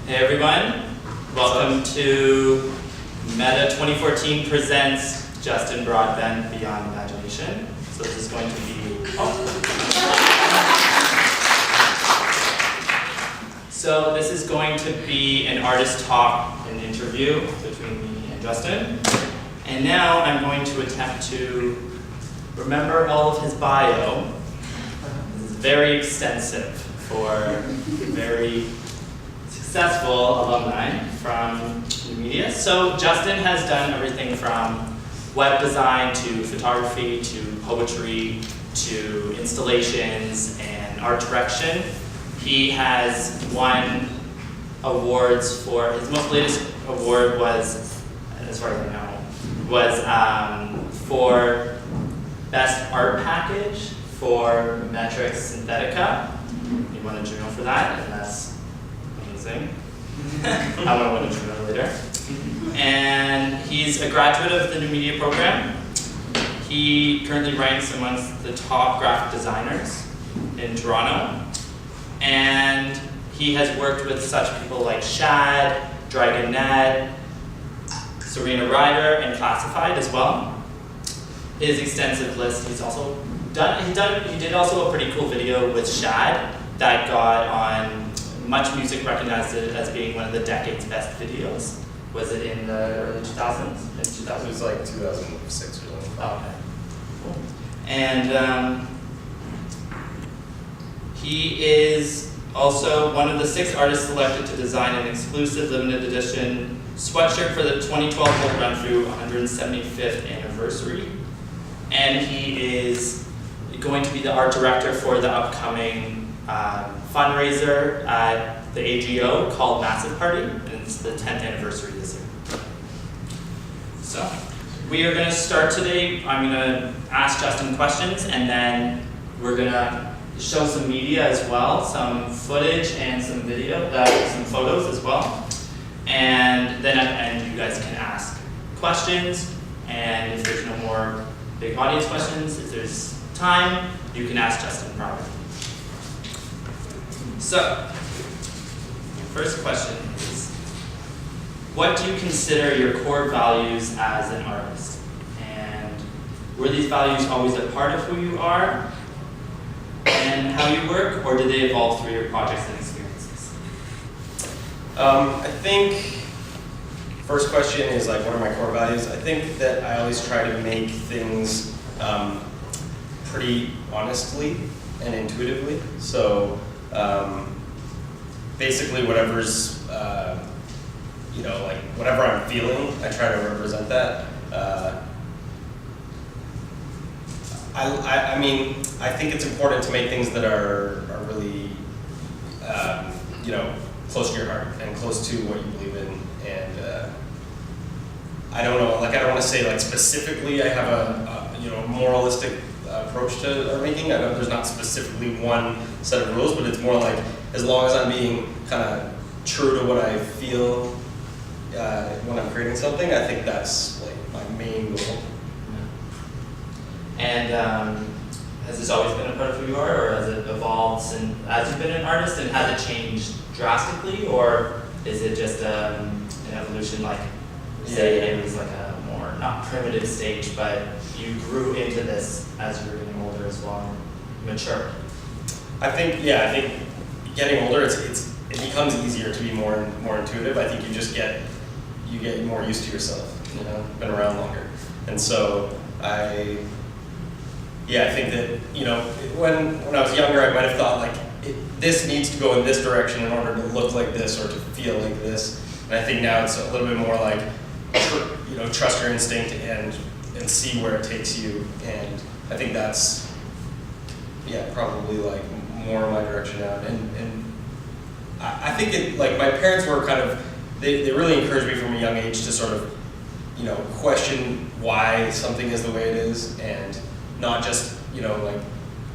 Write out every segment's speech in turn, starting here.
Hey everyone, welcome to Meta 2014 Presents Justin Broadbent Beyond Imagination. So this is going to be, So this is going to be an artist talk and interview between me and Justin. And now I'm going to attempt to remember all of his bio. This is very extensive for very successful alumni from new media. So Justin has done everything from web design to photography to poetry to installations and art direction. He has won awards for, his most latest award was, as far as I know, was for Best Art Package for Metrics Synthetica. He won a Juno for that, and that's amazing. I want to win a Juno later. And he's a graduate of the New Media program. He currently ranks amongst the top graphic designers in Toronto. And he has worked with such people like Shad, Dragonette, Serena Ryder, and Classified as well. His extensive list, he's also done, he did also a pretty cool video with Shad that got on Much Music recognized it as being one of the decade's best videos. Was it in the early 2000s? In 2000? It was like 2006 or something. Oh, okay. Cool. And he is also one of the 6 artists selected to design an exclusive limited edition sweatshirt for the 2012 Book Run Through 175th anniversary. And he is going to be the art director for the upcoming fundraiser at the AGO called Massive Party, and it's the 10th anniversary this year. So, we are going to start today. I'm going to ask Justin questions, and then we're going to show some media as well, some footage and some video, some photos as well. And then at the end, you guys can ask questions, and if there's no more big audience questions, if there's time, you can ask Justin probably. So, first question is, what do you consider your core values as an artist? And were these values always a part of who you are and how you work, or did they evolve through your projects and experiences? I think, first question is like, what are my core values? I think that I always try to make things pretty honestly and intuitively. So basically whatever's, like whatever I'm feeling, I try to represent that. I mean, I think it's important to make things that are really, close to your heart and close to what you believe in. And I don't know, like I don't want to say like specifically I have a moralistic approach to art making. I know there's not specifically one set of rules, but it's more like as long as I'm being kind of true to what I feel when I'm creating something, I think that's like my main goal. And has this always been a part of who you are, or has it evolved since as you've been an artist, and has it changed drastically, or is it just an evolution, like say it was like a more, not primitive stage, but you grew into this as you were getting older as well, mature? I think getting older, it becomes easier to be more intuitive. I think you get more used to yourself, been around longer. And so I think that, when I was younger, I might have thought like, this needs to go in this direction in order to look like this or to feel like this. And I think now it's a little bit more like, trust your instinct and see where it takes you. And I think that's, probably like more my direction now. And I think like my parents were kind of, they really encouraged me from a young age to sort of, question why something is the way it is, and not just, like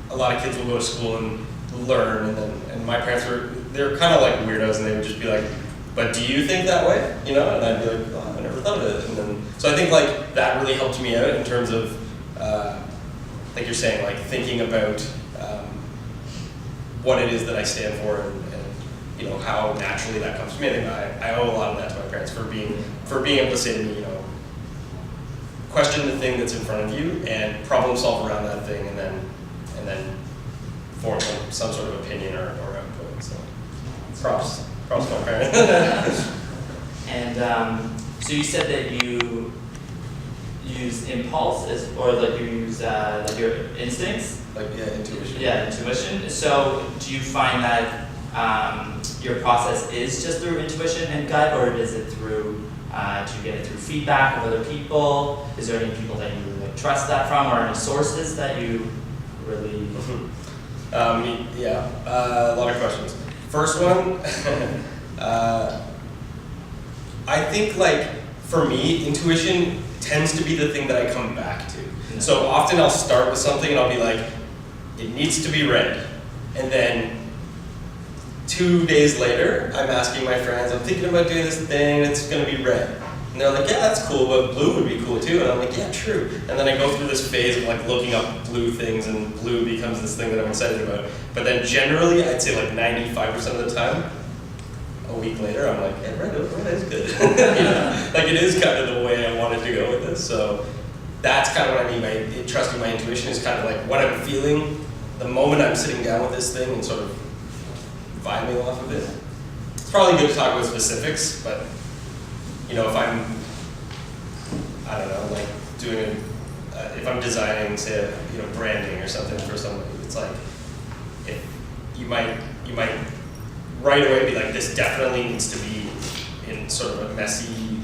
a lot of kids will go to school and learn, and my parents they're kind of like weirdos, and they would just be like, but do you think that way? And I'd be like, oh, I never thought of it. And then, so I think like that really helped me out in terms of, like you're saying, like thinking about what it is that I stand for, and how naturally that comes to me. I think I owe a lot of that to my parents for being able to say to me, question the thing that's in front of you and problem solve around that thing, and then form some sort of opinion or output. So props to my parents. And so you said that you use impulse or like you use like your instincts? Intuition. Yeah, intuition. So do you find that your process is just through intuition and gut, or is it through, do you get it through feedback of other people? Is there any people that you trust that from, or any sources that you really? A lot of questions. First one, I think for me, intuition tends to be the thing that I come back to. Yeah. So often I'll start with something and I'll be like, it needs to be red. And then 2 days later, I'm asking my friends, I'm thinking about doing this thing, it's gonna be red. And they're like, yeah, that's cool, but blue would be cool too. And I'm like, yeah, true. And then I go through this phase of looking up blue things, and blue becomes this thing that I'm excited about. But then generally, I'd say 95% of the time, a week later, I'm like, yeah, red is good. It is kind of the way I wanted to go with this. So that's kind of what I mean by trusting my intuition, is kind of what I'm feeling the moment I'm sitting down with this thing and sort of vibing off of it. It's probably good to talk about specifics, but if I'm, I don't know, doing if I'm designing, say, branding or something for somebody, it's you might right away be like, this definitely needs to be in sort of a messy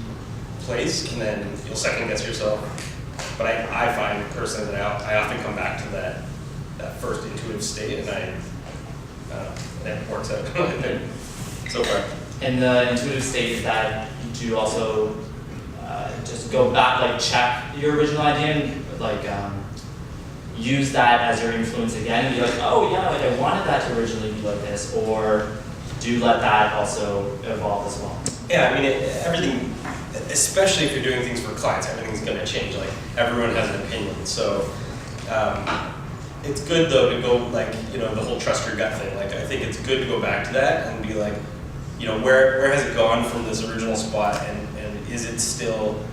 place, and then you'll second guess yourself. But I find personally that I often come back to that first intuitive state, and I don't know, and it works out so far. And the intuitive state is that you do also just go back, check your original idea and use that as your influence again, and be like, oh yeah, I wanted that to originally be like this, or do you let that also evolve as well? Yeah, I mean, everything, especially if you're doing things for clients, everything's going to change. Everyone has an opinion, so it's good though to go the whole trust your gut thing. I think it's good to go back to that and be like, where has it gone from this original spot, and is it still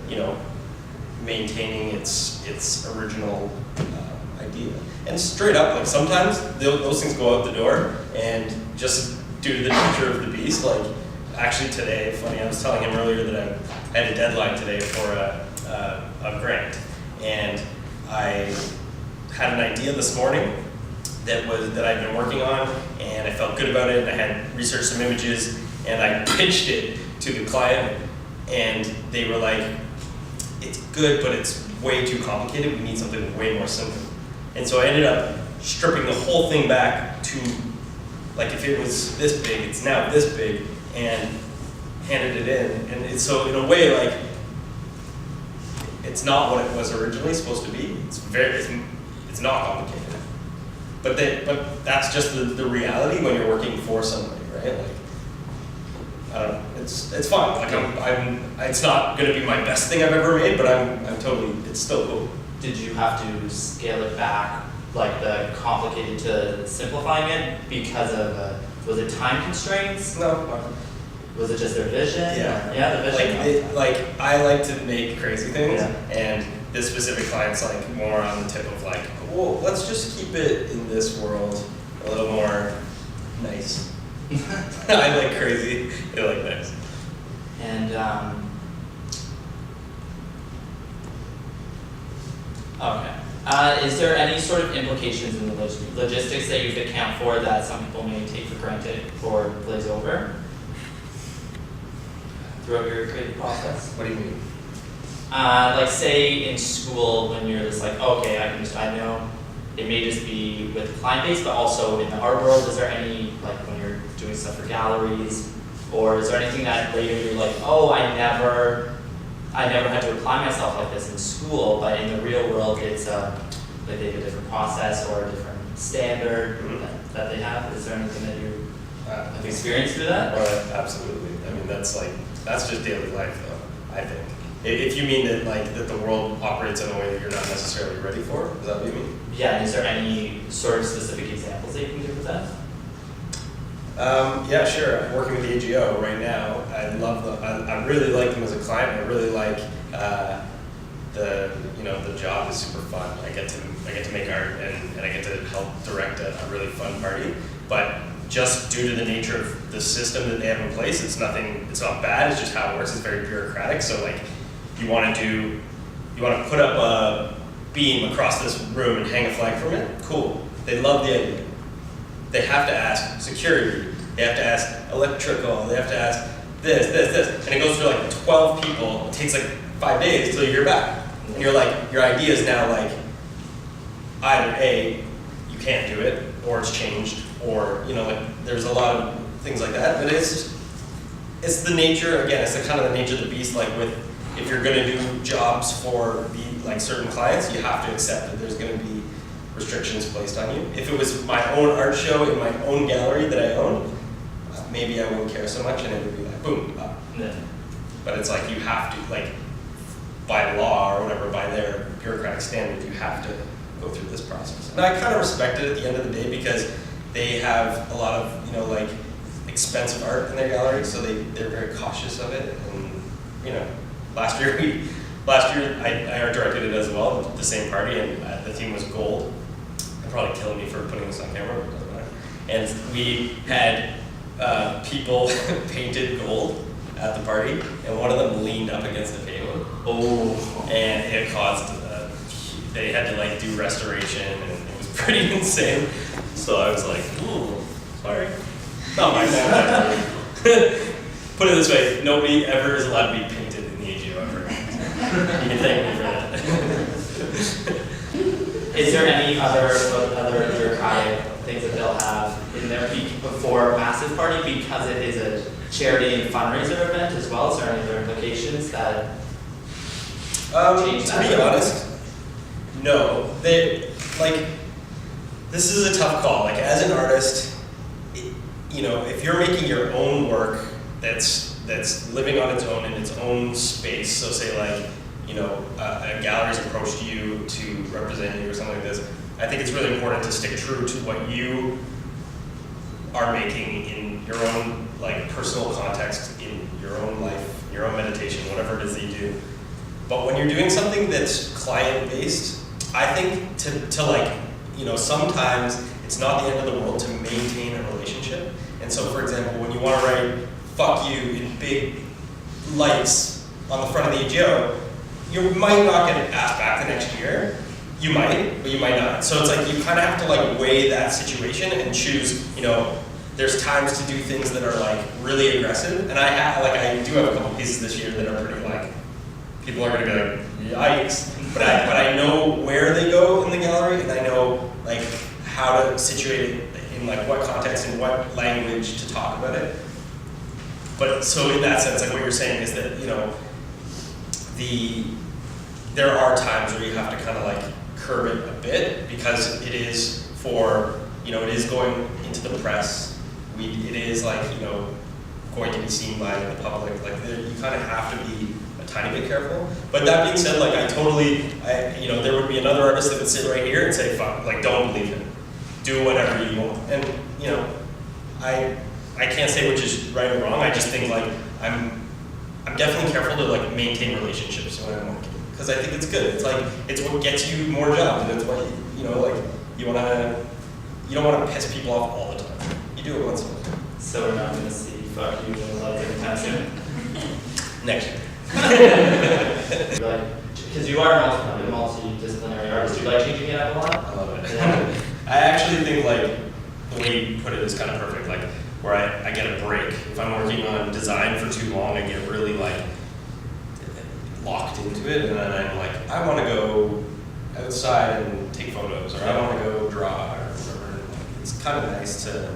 maintaining its original idea? And straight up, sometimes those things go out the door, and just due to the nature of the beast, actually today, funny, I was telling him earlier that I had a deadline today for a grant, and I had an idea this morning that I'd been working on, and I felt good about it, and I had researched some images, and I pitched it to the client, and they were like, it's good, but it's way too complicated, we need something way more simple. And so I ended up stripping the whole thing back to, if it was this big, it's now this big, and handed it in. And so in a way, it's not what it was originally supposed to be. It's not complicated. But that's just the reality when you're working for somebody, right? I don't know. It's fun. It's not going to be my best thing I've ever made, but it's still cool. Did you have to scale it back, the complicated to simplifying it because of, was it time constraints? No. Was it just their vision? Yeah. Yeah, the vision. I like to make crazy things, yeah. And this specific client's more on the tip of well, let's just keep it in this world a little more nice. I like crazy, they like nice. And okay. Is there any sort of implications in the logistics that you could account for that some people may take for granted or glaze over throughout your creative process? What do you mean? Say in school when you're just okay, I know it may just be with client base, but also in the art world, is there any, when you're doing stuff for galleries, or is there anything that later you're oh, I never had to apply myself like this in school, but in the real world, it's they have a different process or a different standard that they have? Is there anything that you have experienced through that? Absolutely. I mean, that's just daily life, though, I think. If you mean that the world operates in a way that you're not necessarily ready for, is that what you mean? Yeah, and is there any sort of specific examples that you can give with that? Yeah, sure. I'm working with the AGO right now. I love them. I really like them as a client. I really like the job is super fun. I get to make art and I get to help direct a really fun party. But just due to the nature of the system that they have in place, it's not bad. It's just how it works. It's very bureaucratic. So like, you want to put up a beam across this room and hang a flag from it. Cool. They love the idea. They have to ask security. They have to ask electrical. They have to ask this, and it goes through like 12 people. It takes like 5 days until you hear back. And you're like, your idea is now like either A, you can't do it, or it's changed, or like there's a lot of things like that. But it's the nature. Again, it's the kind of the nature of the beast. Like if you're going to do jobs for certain clients, you have to accept that there's going to be restrictions placed on you. If it was my own art show in my own gallery that I own, maybe I wouldn't care so much, and it would be like boom, up. Yeah. But it's like you have to, like, by law or whatever, by their bureaucratic standards, you have to go through this process. And I kind of respect it at the end of the day because they have a lot of expensive art in their gallery, so they're very cautious of it. And last year I art directed it as well, the same party, and the theme was gold. They'll probably kill me for putting this on camera, but it doesn't matter. And we had people painted gold at the party, and one of them leaned up against the pavement. Oh. And it caused, they had to like do restoration, and it was pretty insane. So I was like, ooh, sorry. Not my bad. Put it this way, nobody ever is allowed to be painted in the AGO ever. You can thank me for that. Is there any other bureaucratic things that they'll have in their before a massive party, because it is a charity and fundraiser event as well? Is there any other implications that change that? To be honest, no. This is a tough call. Like, as an artist, if you're making your own work that's living on its own in its own space, so say like, a gallery's approached you to represent you or something like this, I think it's really important to stick true to what you are making in your own personal context, in your own life, your own meditation, whatever it is that you do. But when you're doing something that's client-based, I think to sometimes it's not the end of the world to maintain a relationship. And so, for example, when you want to write "fuck you" in big lights on the front of the AGO, you might not get asked back the next year. You might, but you might not. So it's like you kind of have to weigh that situation and choose. There's times to do things that are really aggressive, and I do have a couple pieces this year that are pretty people are going to be yikes. But I know where they go in the gallery, and I know how to situate it in what context and what language to talk about it. But so in that sense, what you're saying is that there are times where you have to kind of curb it a bit, because it is for it is going into the press. It is going to be seen by the public. You kind of have to be a tiny bit careful. But that being said, there would be another artist that would sit right here and say, "Fuck, don't believe it. Do whatever you want." And I can't say which is right or wrong. I just think I'm definitely careful to maintain relationships when I'm working, because I think it's good. It's what gets you more jobs, and it's what you don't want to piss people off all the time. You do it once in a while. So we're not going to see "fuck you" in a lot of attention Next year. Because you are a multidisciplinary artist, do you like changing it up a lot? I love it. Yeah. I actually think the way you put it is kind of perfect. Where I get a break. If I'm working on design for too long, I get really locked into it, and then I'm I want to go outside and take photos, or I want to go draw, or whatever. It's kind of nice to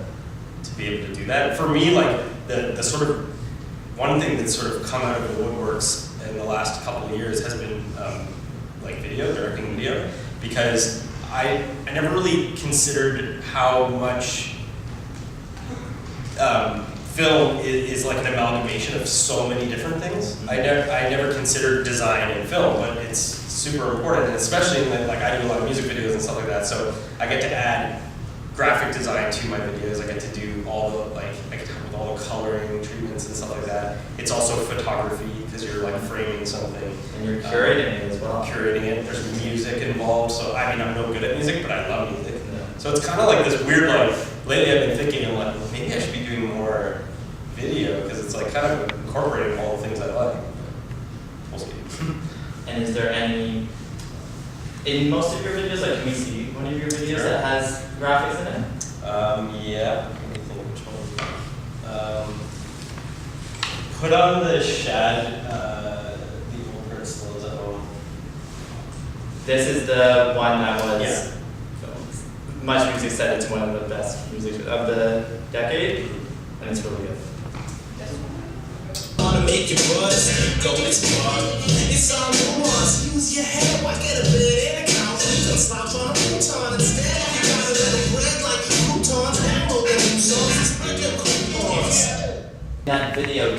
be able to do that. For me, the sort of one thing that's sort of come out of the woodworks in the last couple of years has been video, directing video, because I never really considered how much film is an amalgamation of so many different things. I never considered design in film, but it's super important, and especially in I do a lot of music videos and stuff like that, so I get to add graphic design to my videos. I get to do all the I get to help with all the coloring treatments and stuff like that. It's also photography because you're like framing something. And you're curating it as well. Curating it. There's music involved. So I mean, I'm no good at music, but I love music. So it's kind of like this weird lately I've been thinking, I'm like, maybe I should be doing more video because it's like kind of incorporating all the things I like. We'll see. And is there any, in most of your videos, like can we see one of your videos that has graphics in it? Yeah. Let me think which one. Put on the Shad, the old Prince still is at home. This is the one that was Yeah. Much Music said it's one of the best music of the decade, and it's really good. Wanna make your buzz, go explore. It's all you want. Use your head, why get a bed and a couch? Don't stop on a futon instead. You got a little bread like croutons. Download the new songs, spread your coupons. That video,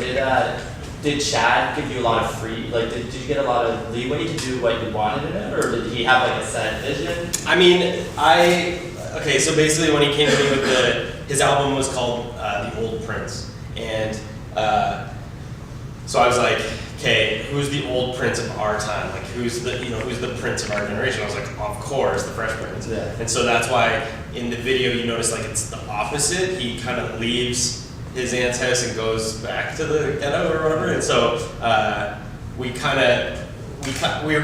did Chad give you a lot of free, like did you get a lot of leeway to do what you wanted in it, or did he have like a set vision? I mean, okay, so basically when he came to me with his album was called The Old Prince. And so I was like, okay, who's the old prince of our time? Like who's the prince of our generation? I was like, of course, the Fresh Prince. Yeah. And so that's why in the video you notice like it's the opposite. He kind of leaves his aunt's house and goes back to the ghetto or whatever. And so we were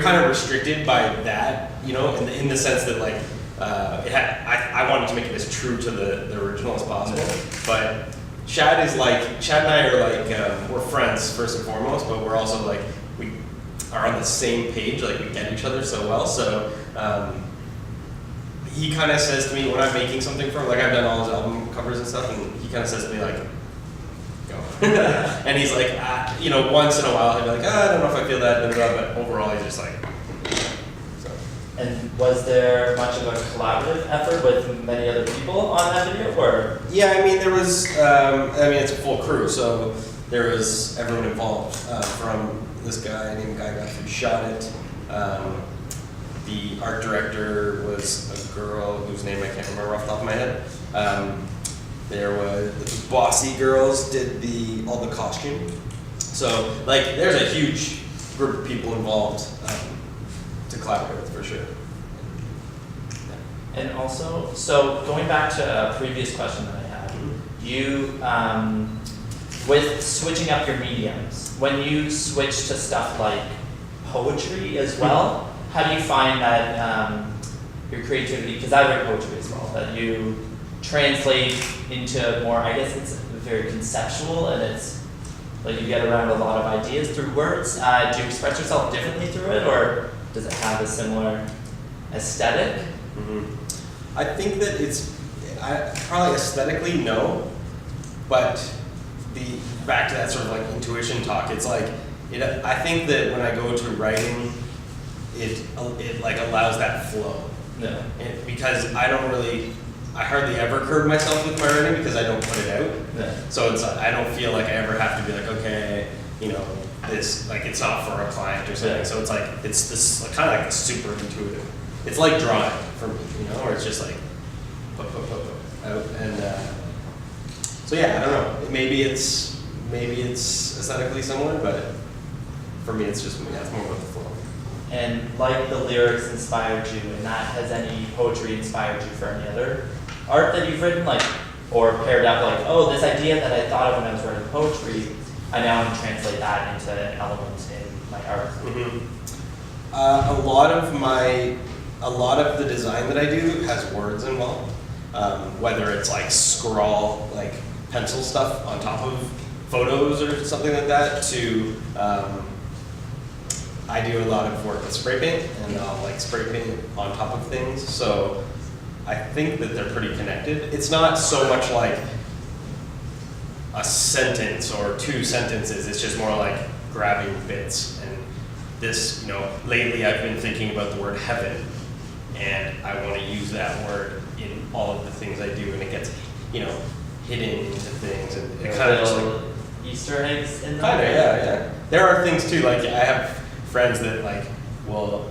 kind of restricted by that, in the sense that like I wanted to make it as true to the original as possible. But Chad and I are like we're friends first and foremost, but we're also like we are on the same page. Like we get each other so well. So he kind of says to me when I'm making something for him, like I've done all his album covers and stuff, and he kind of says to me like, go. And he's like, once in a while he'll be like, I don't know if I feel that, but overall he's just like. So. And was there much of a collaborative effort with many other people on that video, or? Yeah, I mean there was. It's a full crew, so there was everyone involved. From this guy named Guy Guthrie who shot it. The art director was a girl whose name I can't remember off the top of my head. There was the Bossy girls did all the costume. So like there's a huge group of people involved to collaborate with for sure. And also, so going back to a previous question that I had, you, with switching up your mediums, when you switch to stuff like poetry as well, how do you find that your creativity, because I write poetry as well, that you translate into more, I guess it's very conceptual and it's like you get around a lot of ideas through words. Do you express yourself differently through it, or does it have a similar aesthetic? Mm-hmm. I think that probably aesthetically no, but back to that sort of like intuition talk, it's like, I think that when I go to writing, it like allows that flow. No. Because I hardly ever curb myself with my writing because I don't put it out. Yeah. So I don't feel like I ever have to be like, okay, this, like it's not for a client or something. Yeah. So it's like, it's this kind of like super intuitive. It's like drawing for me, where it's just like, put out. And so yeah, I don't know. Maybe it's aesthetically similar, but for me, it's more about the flow. And like the lyrics inspired you, and that has any poetry inspired you for any other art that you've written, like, or paired up, like, oh, this idea that I thought of when I was writing poetry, I now want to translate that into an element in my art. Mm-hmm. A lot of the design that I do has words involved, whether it's like scrawl, like pencil stuff on top of photos or something like that, to I do a lot of work with spray paint, and I'll like spray paint on top of things. So I think that they're pretty connected. It's not so much like a sentence or two sentences. It's just more like grabbing bits. And this, lately I've been thinking about the word heaven, and I want to use that word in all of the things I do, and it gets, hidden into things, and it kind of just like Easter eggs in kind there. of, yeah. There are things too. Like I have friends that like will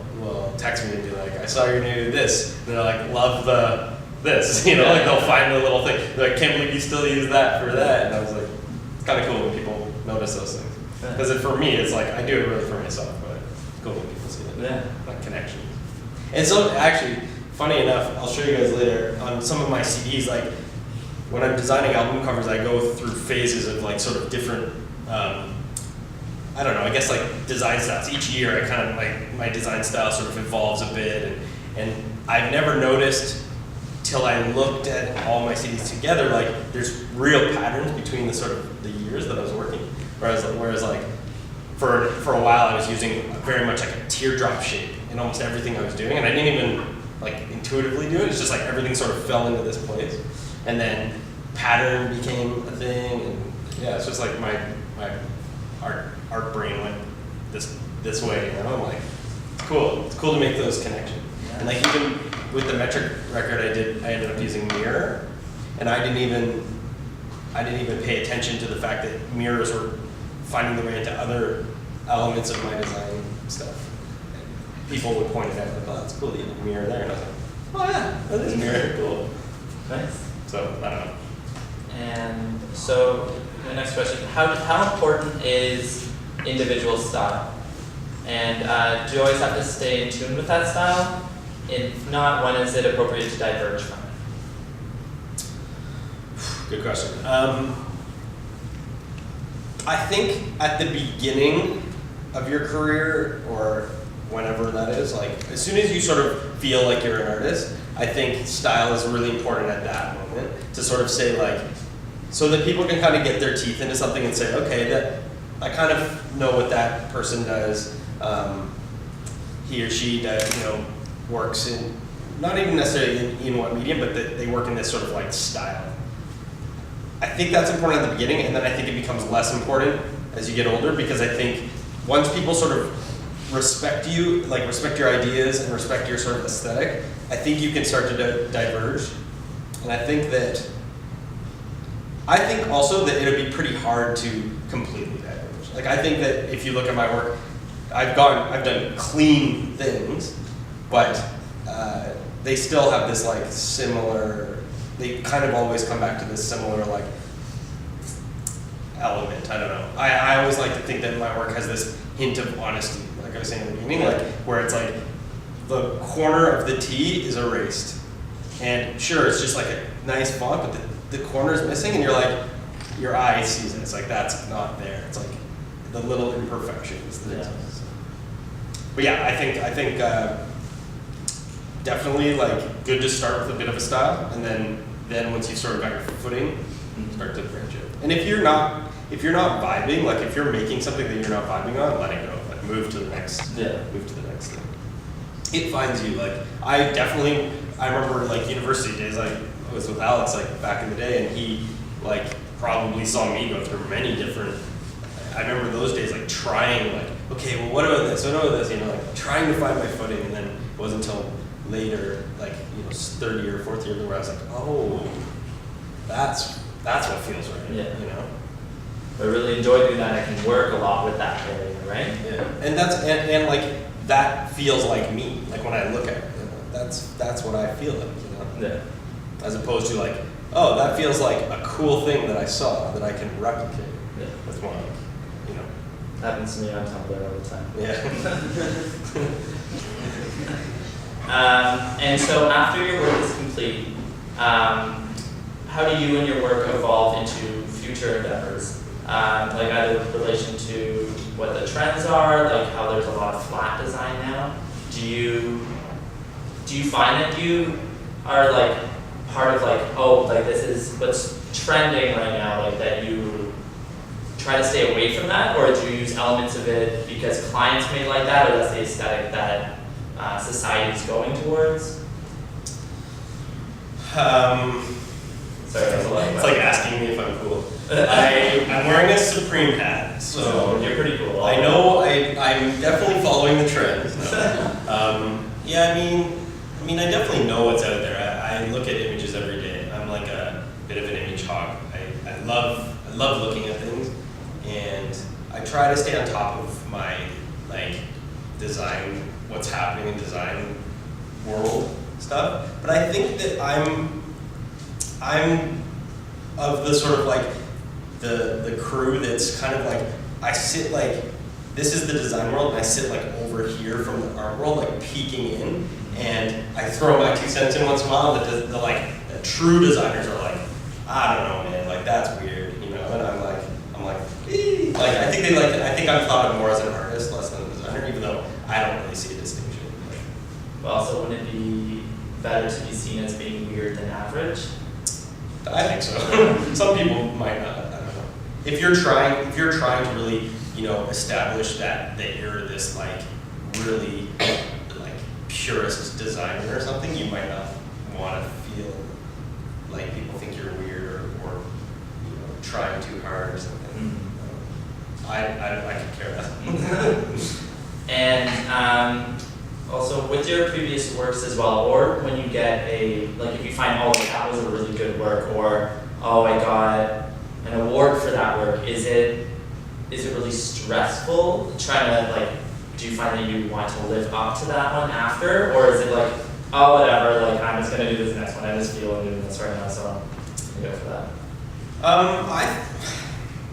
text me and be like, I saw your new this, and they're like, love this, you know, like they'll find a little thing. They're like, can't believe you still use that for that. And I was like, it's kind of cool when people notice those things. Because for me, it's like, I do it really for myself, but it's cool when people see it. Yeah. Like connection. And so actually, funny enough, I'll show you guys later, on some of my CDs, like when I'm designing album covers, I go through phases of like sort of different, I don't know, I guess like design styles. Each year I kind of, my design style sort of evolves a bit, and I've never noticed till I looked at all my CDs together, like there's real patterns between the sort of the years that I was working. Whereas like for a while I was using very much like a teardrop shape in almost everything I was doing, and I didn't even like intuitively do it. It's just like everything sort of fell into this place, and then pattern became a thing, and yeah, it's just like my art brain went this way, you know. I'm like, it's cool to make those connections. Yeah. And like even with the metric record I ended up using mirror, and I didn't even pay attention to the fact that mirrors were finding their way into other elements of my design stuff. People would point it out, like, oh, that's cool, you have a mirror there. And I was like, oh yeah, that is a mirror, cool. Nice. So, I don't know. And so, my next question, how important is individual style? And do you always have to stay in tune with that style? If not, when is it appropriate to diverge from it? Good question. I think at the beginning of your career, or whenever that is, like as soon as you sort of feel like you're an artist, I think style is really important at that moment to sort of say like, so that people can kind of get their teeth into something and say, okay, that I kind of know what that person does. He or she does, you know, works in, not even necessarily in what medium, but that they work in this sort of like style. I think that's important at the beginning, and then I think it becomes less important as you get older, because I think once people sort of respect you, like respect your ideas and respect your sort of aesthetic, I think you can start to diverge. And I think also that it would be pretty hard to completely diverge. Like I think that if you look at my work, I've done clean things, but they still have this like similar, they kind of always come back to this similar like element. I don't know. I always like to think that my work has this hint of honesty, like I was saying in the beginning, like where it's like the corner of the T is erased, and sure, it's just like a nice font, but the corner is missing, and you're like, your eye sees it. It's like that's not there. It's like the little imperfections. That But yeah, I think definitely like good to start with a bit of a style, and then once you sort of got your footing, start to branch it. And if you're not vibing, like if you're making something that you're not vibing on, let it go. Like move to the next thing. It finds you. Like I remember like university days, like I was with Alex like back in the day, and he like probably saw me go through many different. I remember those days like trying like, okay, well what about this? What about this? You know, like trying to find my footing, and then it wasn't until later, like, you know, third year, fourth year, where I was like, oh, that's what feels right. Yeah. You know? I really enjoy doing that. I can work a lot with that area, right? Yeah. And and like that feels like me. Like when I look at it, you know, that's what I feel like, you know? Yeah. As opposed to like, oh, that feels like a cool thing that I saw that I can replicate. Yeah. That's more like, you know. Happens to me on Tumblr all the time. Yeah. And so after your work is complete, how do you and your work evolve into future endeavors? Like either in relation to what the trends are, like how there's a lot of flat design now. Do you find that you are like part of like, oh, like this is what's trending right now, like that you try to stay away from that, or do you use elements of it because clients may like that, or that's the aesthetic that society is going towards? Sorry, that's a lot. It's like asking me if I'm cool. I'm wearing a Supreme hat, so you're pretty cool. I know I'm definitely following the trends. Yeah, I mean, I definitely know what's out there. I look at images every day. I'm like a bit of an image hog. I love looking at things, and I try to stay on top of my like design, what's happening in design world. stuff. But I think that I'm of the sort of like the crew that's kind of like, I sit like, this is the design world, and I sit like over here from the art world, like peeking in, and I throw my 2 cents in once in a while. But the true designers are like, I don't know, man, like that's weird, you know. And I'm like, "Eee." Like I think I'm thought of more as an artist, less than a designer, even though I don't really see a distinction. But also, wouldn't it be better to be seen as being weird than average? I think so. Some people might not. I don't know. If you're trying to really, you know, establish that you're this like really like purist designer or something, you might not want to feel like people think you're weird or you know, trying too hard or something. I could care less. And also, with your previous works as well, or when you get if you find, oh, that was a really good work, or, oh, I got an award for that work, is it really stressful trying to, like, do you find that you want to live up to that one after, or is it like, oh, whatever, like, I'm just going to do this next one, I just feel I'm doing this right now, so I'm going to go for that?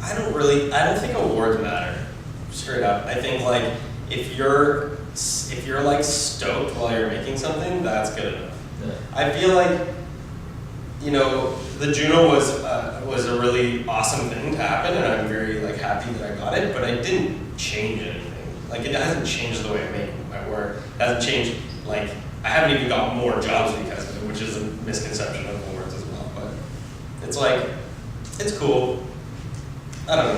I don't think awards matter, straight up. I think like if you're like stoked while you're making something, that's good enough. Yeah. I feel like, you know, the Juno was a really awesome thing to happen, and I'm very like happy that I got it. But I didn't change anything. Like it hasn't changed the way I make my work. It hasn't changed. Like I haven't even got more jobs because of it, which is a misconception of awards as well. But it's like it's cool. I don't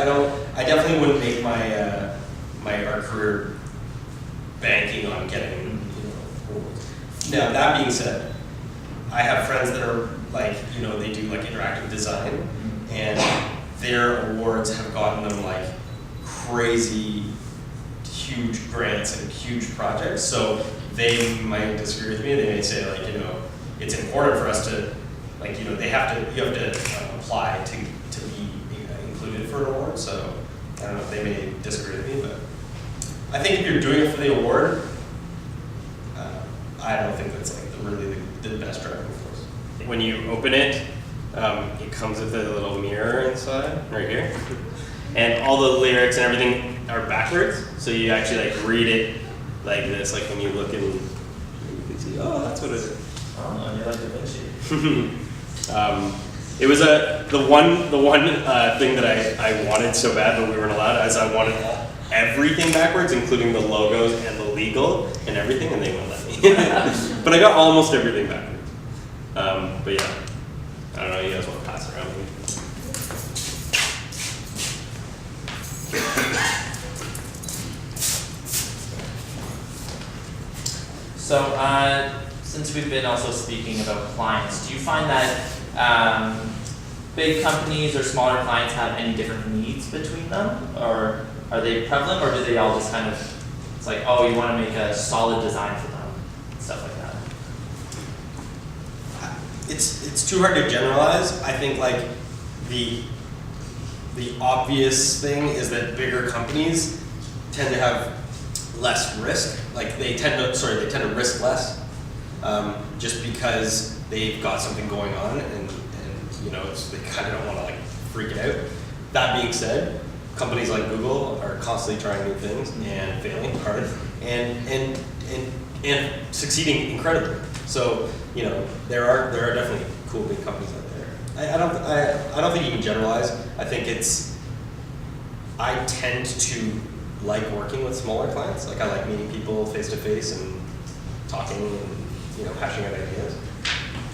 know. I definitely wouldn't make my my art career banking on getting, you know, awards. Now that being said, I have friends that are like, you know, they do like interactive design, and their awards have gotten them like crazy huge grants and huge projects. So they might disagree with me. They may say like, you know, it's important for us to, like, you know, you have to apply to be included for an award. So I don't know, they may disagree with me, but I think if you're doing it for the award, I don't think that's like really the best driving force. When you open it, it comes with a little mirror inside, right here, and all the lyrics and everything are backwards. So you actually like read it like this, like when you look in, you can see, oh, that's what it is. Oh, you like Da Vinci. It was the one thing that I wanted so bad, but we weren't allowed, as I wanted everything backwards, including the logos and the legal and everything, and they wouldn't let me. But I got almost everything backwards. But yeah, I don't know. You guys want to pass it around? So, since we've been also speaking about clients, do you find that big companies or smaller clients have any different needs between them, or are they prevalent, or do they all just kind of, it's like, oh, you want to make a solid design for them, stuff like that? It's too hard to generalize. I think like the obvious thing is that bigger companies tend to have less risk. Like they tend to risk less, just because they've got something going on, and you know, they kind of don't want to like freak it out. That being said, companies like Google are constantly trying new things and failing hard and succeeding incredibly. So, you know, there are definitely cool big companies out there. I don't think you can generalize. I think I tend to like working with smaller clients. Like I like meeting people face to face and talking and, you know, hashing out ideas.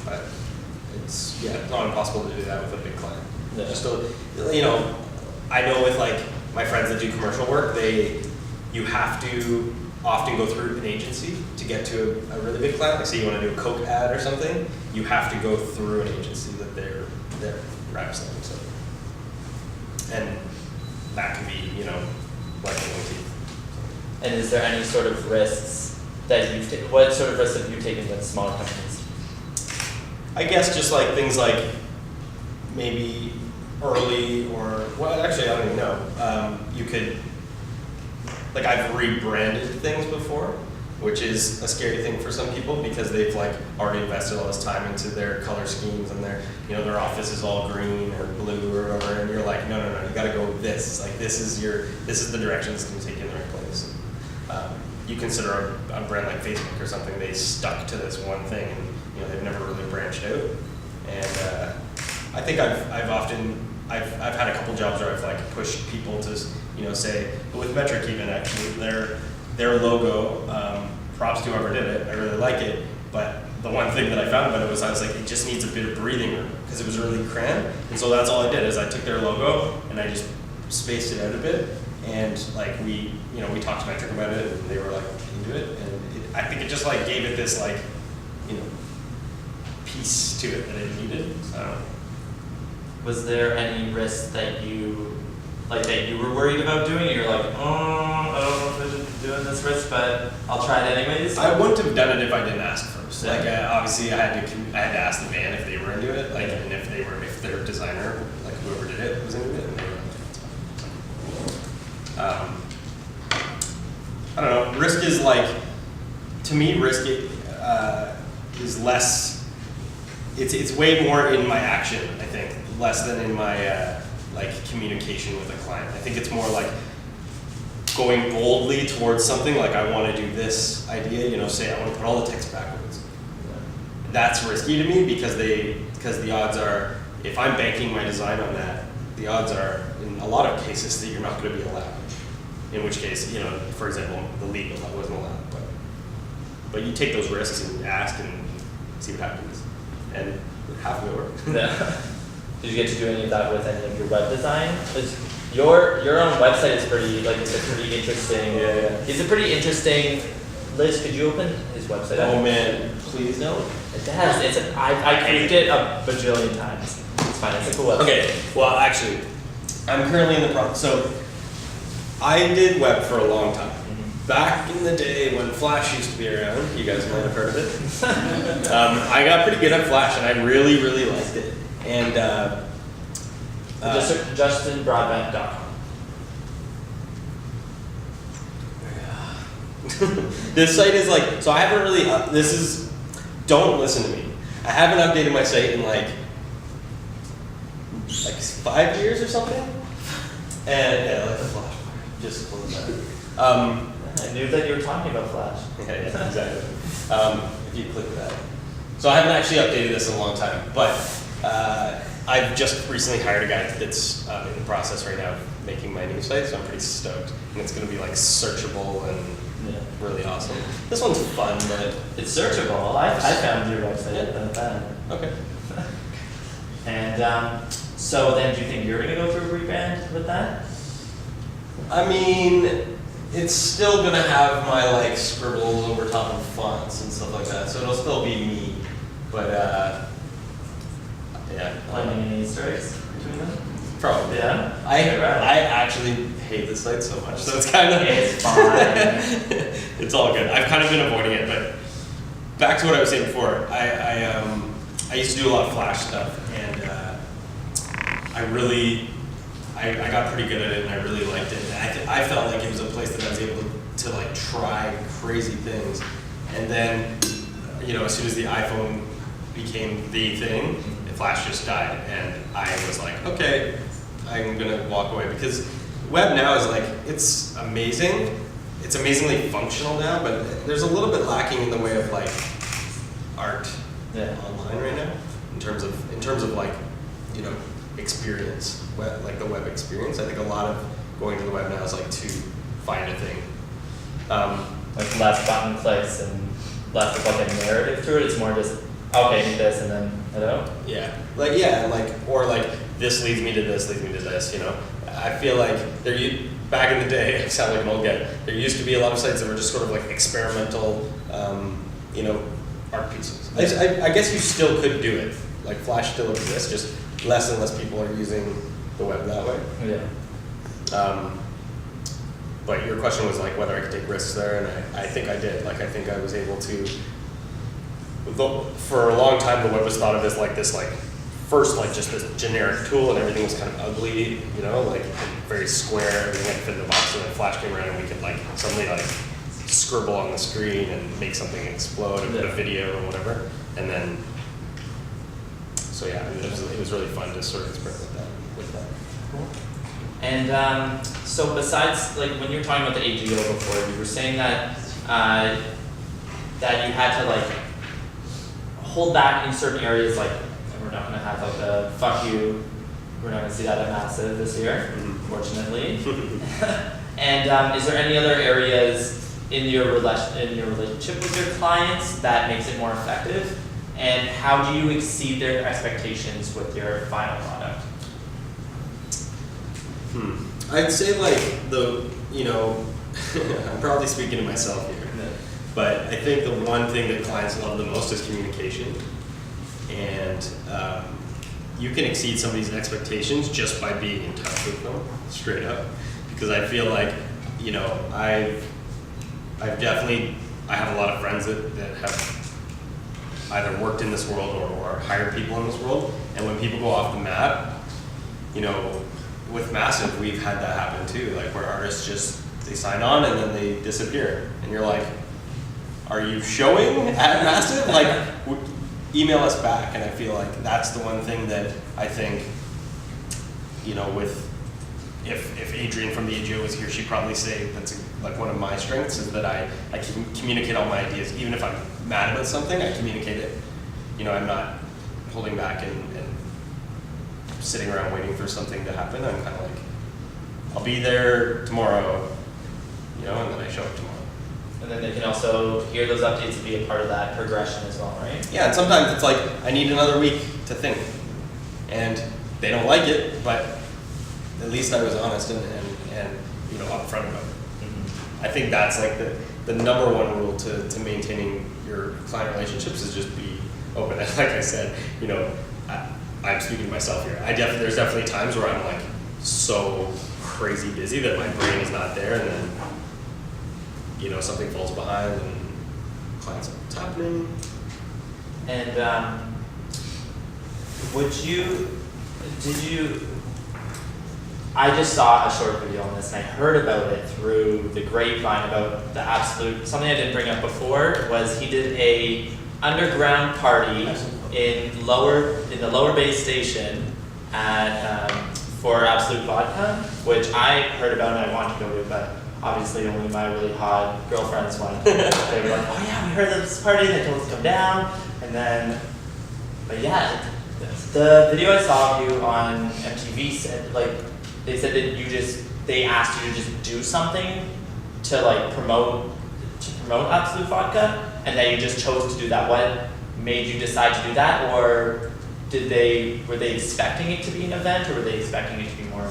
But it's not impossible to do that with a big client. Yeah. Just you know, I know with like my friends that do commercial work, you have to often go through an agency to get to a really big client. Like say you want to do a Coke ad or something, you have to go through an agency that they're representing. So, and that can be, you know, like teeth. And is there any sort of risks that you've taken? What sort of risks have you taken with smaller companies? I guess just like things like maybe early or, well, actually I don't even know. You could, like I've rebranded things before which is a scary thing for some people because they've like already invested all this time into their color schemes and their office is all green or blue or whatever, and you're like, no, you gotta go with this. It's like this is the direction that's gonna take you in the right place. You consider a brand like Facebook or something, they stuck to this one thing and they've never really branched out. And I think I've had a couple jobs where I've like pushed people to say, with Metric even actually, their logo, props to whoever did it, I really like it, but the one thing that I found about it was I was like, it just needs a bit of breathing room because it was really cramped, and so that's all I did is I took their logo and I just spaced it out a bit, and like we talked to Metric about it and they were like into it, and I think it just like gave it this like piece to it that it needed. Was there any risk that you were worried about doing? You're like, I don't know if I should be doing this risk, but I'll try it anyways. I wouldn't have done it if I didn't ask first. Yeah. Like obviously I had to ask the band if they were into it, like, and if their designer, like whoever did it, was into it, and they were I don't know. Risk is like, to me, risk is less. It's way more in my action, I think, less than in my like communication with a client. I think it's more like going boldly towards something. Like I want to do this idea. Say I want to put all the text backwards. That's risky to me because the odds are, if I'm banking my design on that, the odds are in a lot of cases that you're not going to be allowed. In which case, for example, the legal that wasn't allowed. But you take those risks and ask and see what happens. And half of it worked. Yeah. Did you get to do any of that with any of your web design? Your own website is pretty, like, it's a pretty interesting. Yeah. It's a pretty interesting. Liz, could you open his website? Oh man, please no. It has. I created it a bajillion times. It's fine. It's a cool website. Okay. Well, actually, I'm currently in the process. So I did web for a long time. Back in the day when Flash used to be around, you guys might have heard of it. I got pretty good at Flash, and I really, really liked it. And JustinBroadbent.com. This site is like, so I haven't really. Don't listen to me. I haven't updated my site in like 5 years or something. And yeah, like the Flash part, just close that. I knew that you were talking about Flash. Yeah, exactly. If you click that. So I haven't actually updated this in a long time, but I've just recently hired a guy that's in the process right now of making my new site, so I'm pretty stoked. And it's going to be like searchable and really awesome. This one's fun, but It's searchable. I found your website. okay. And so then, do you think you're going to go through a rebrand with that? I mean, it's still going to have my like scribbles over top of fonts and stuff like that, so it'll still be me. But yeah. Finding any Easter eggs between them? Probably. Yeah. I Okay, right. actually hate this site so much, so it's kind of It's fine. It's all good. I've kind of been avoiding it, but back to what I was saying before. I used to do a lot of Flash stuff, and I got pretty good at it, and I really liked it. And I felt like it was a place that I was able to like try crazy things, and then as soon as the iPhone became the thing, Flash just died, and I was like, okay, I'm gonna walk away, because web now is like, it's amazing. It's amazingly functional now, but there's a little bit lacking in the way of like art online right now, in terms of like experience, like the web experience. I think a lot of going to the web now is like to find a thing. Like less button clicks and less of like a narrative to it. It's more just, okay, I need this, and then hello. Or this leads me to this, leads me to this. I feel like back in the day, I sound like an old guy. There used to be a lot of sites that were just sort of like experimental, art pieces. I guess you still could do it. Like Flash still exists, just less and less people are using the web that way. Yeah. But your question was like whether I could take risks there, and I think I did. Like I think I was able to. For a long time, the web was thought of as like this, like first like just this generic tool, and everything was kind of ugly, like very square, everything had to fit in the box. And then Flash came around, and we could like suddenly like scribble on the screen and make something explode, a bit of video or whatever, and then. So yeah, it was really fun to sort of experiment with that. Cool. And so besides, like when you were talking about the AGO before, you were saying that that you had to like hold back in certain areas, like we're not going to have like the fuck you, we're not going to see that at Massive this year, fortunately. And is there any other areas in your relationship with your clients that makes it more effective? And how do you exceed their expectations with your final product? I'd say like I'm probably speaking to myself here, but I think the one thing that clients love the most is communication. And you can exceed somebody's expectations just by being in touch with them, straight up. Because I feel like, I have a lot of friends that have either worked in this world or hired people in this world. And when people go off the map, with Massive, we've had that happen too, like where artists they sign on and then they disappear. And you're like, are you showing at Massive? Like, email us back. And I feel like that's the one thing that I think, if Adrienne from the AGO was here, she'd probably say that's like one of my strengths is that I can communicate all my ideas. Even if I'm mad about something, I communicate it. I'm not holding back and sitting around waiting for something to happen. I'm kind of like, I'll be there tomorrow, and then I show up tomorrow. And then they can also hear those updates and be a part of that progression as well, right? Yeah, and sometimes it's like, I need another week to think. And they don't like it, but at least I was honest and upfront about it. I think that's like the number one rule to maintaining your client relationships is just be open. And like I said, I'm speaking to myself here. There's definitely times where I'm like so crazy busy that my brain is not there, and then something falls behind and clients like, what's happening? And I just saw a short video on this and I heard about it through the grapevine about the absolute, something I didn't bring up before was he did a underground party in the lower base station at for Absolute Vodka, which I heard about and I wanted to go to, but obviously only my really hot girlfriends went. They were like, oh yeah, we heard of this party, they told us to come down, but yeah, the video I saw of you on MTV said they said that they asked you to just do something to promote Absolute Vodka, and that you just chose to do that. What made you decide to do that, or were they expecting it to be an event, or were they expecting it to be more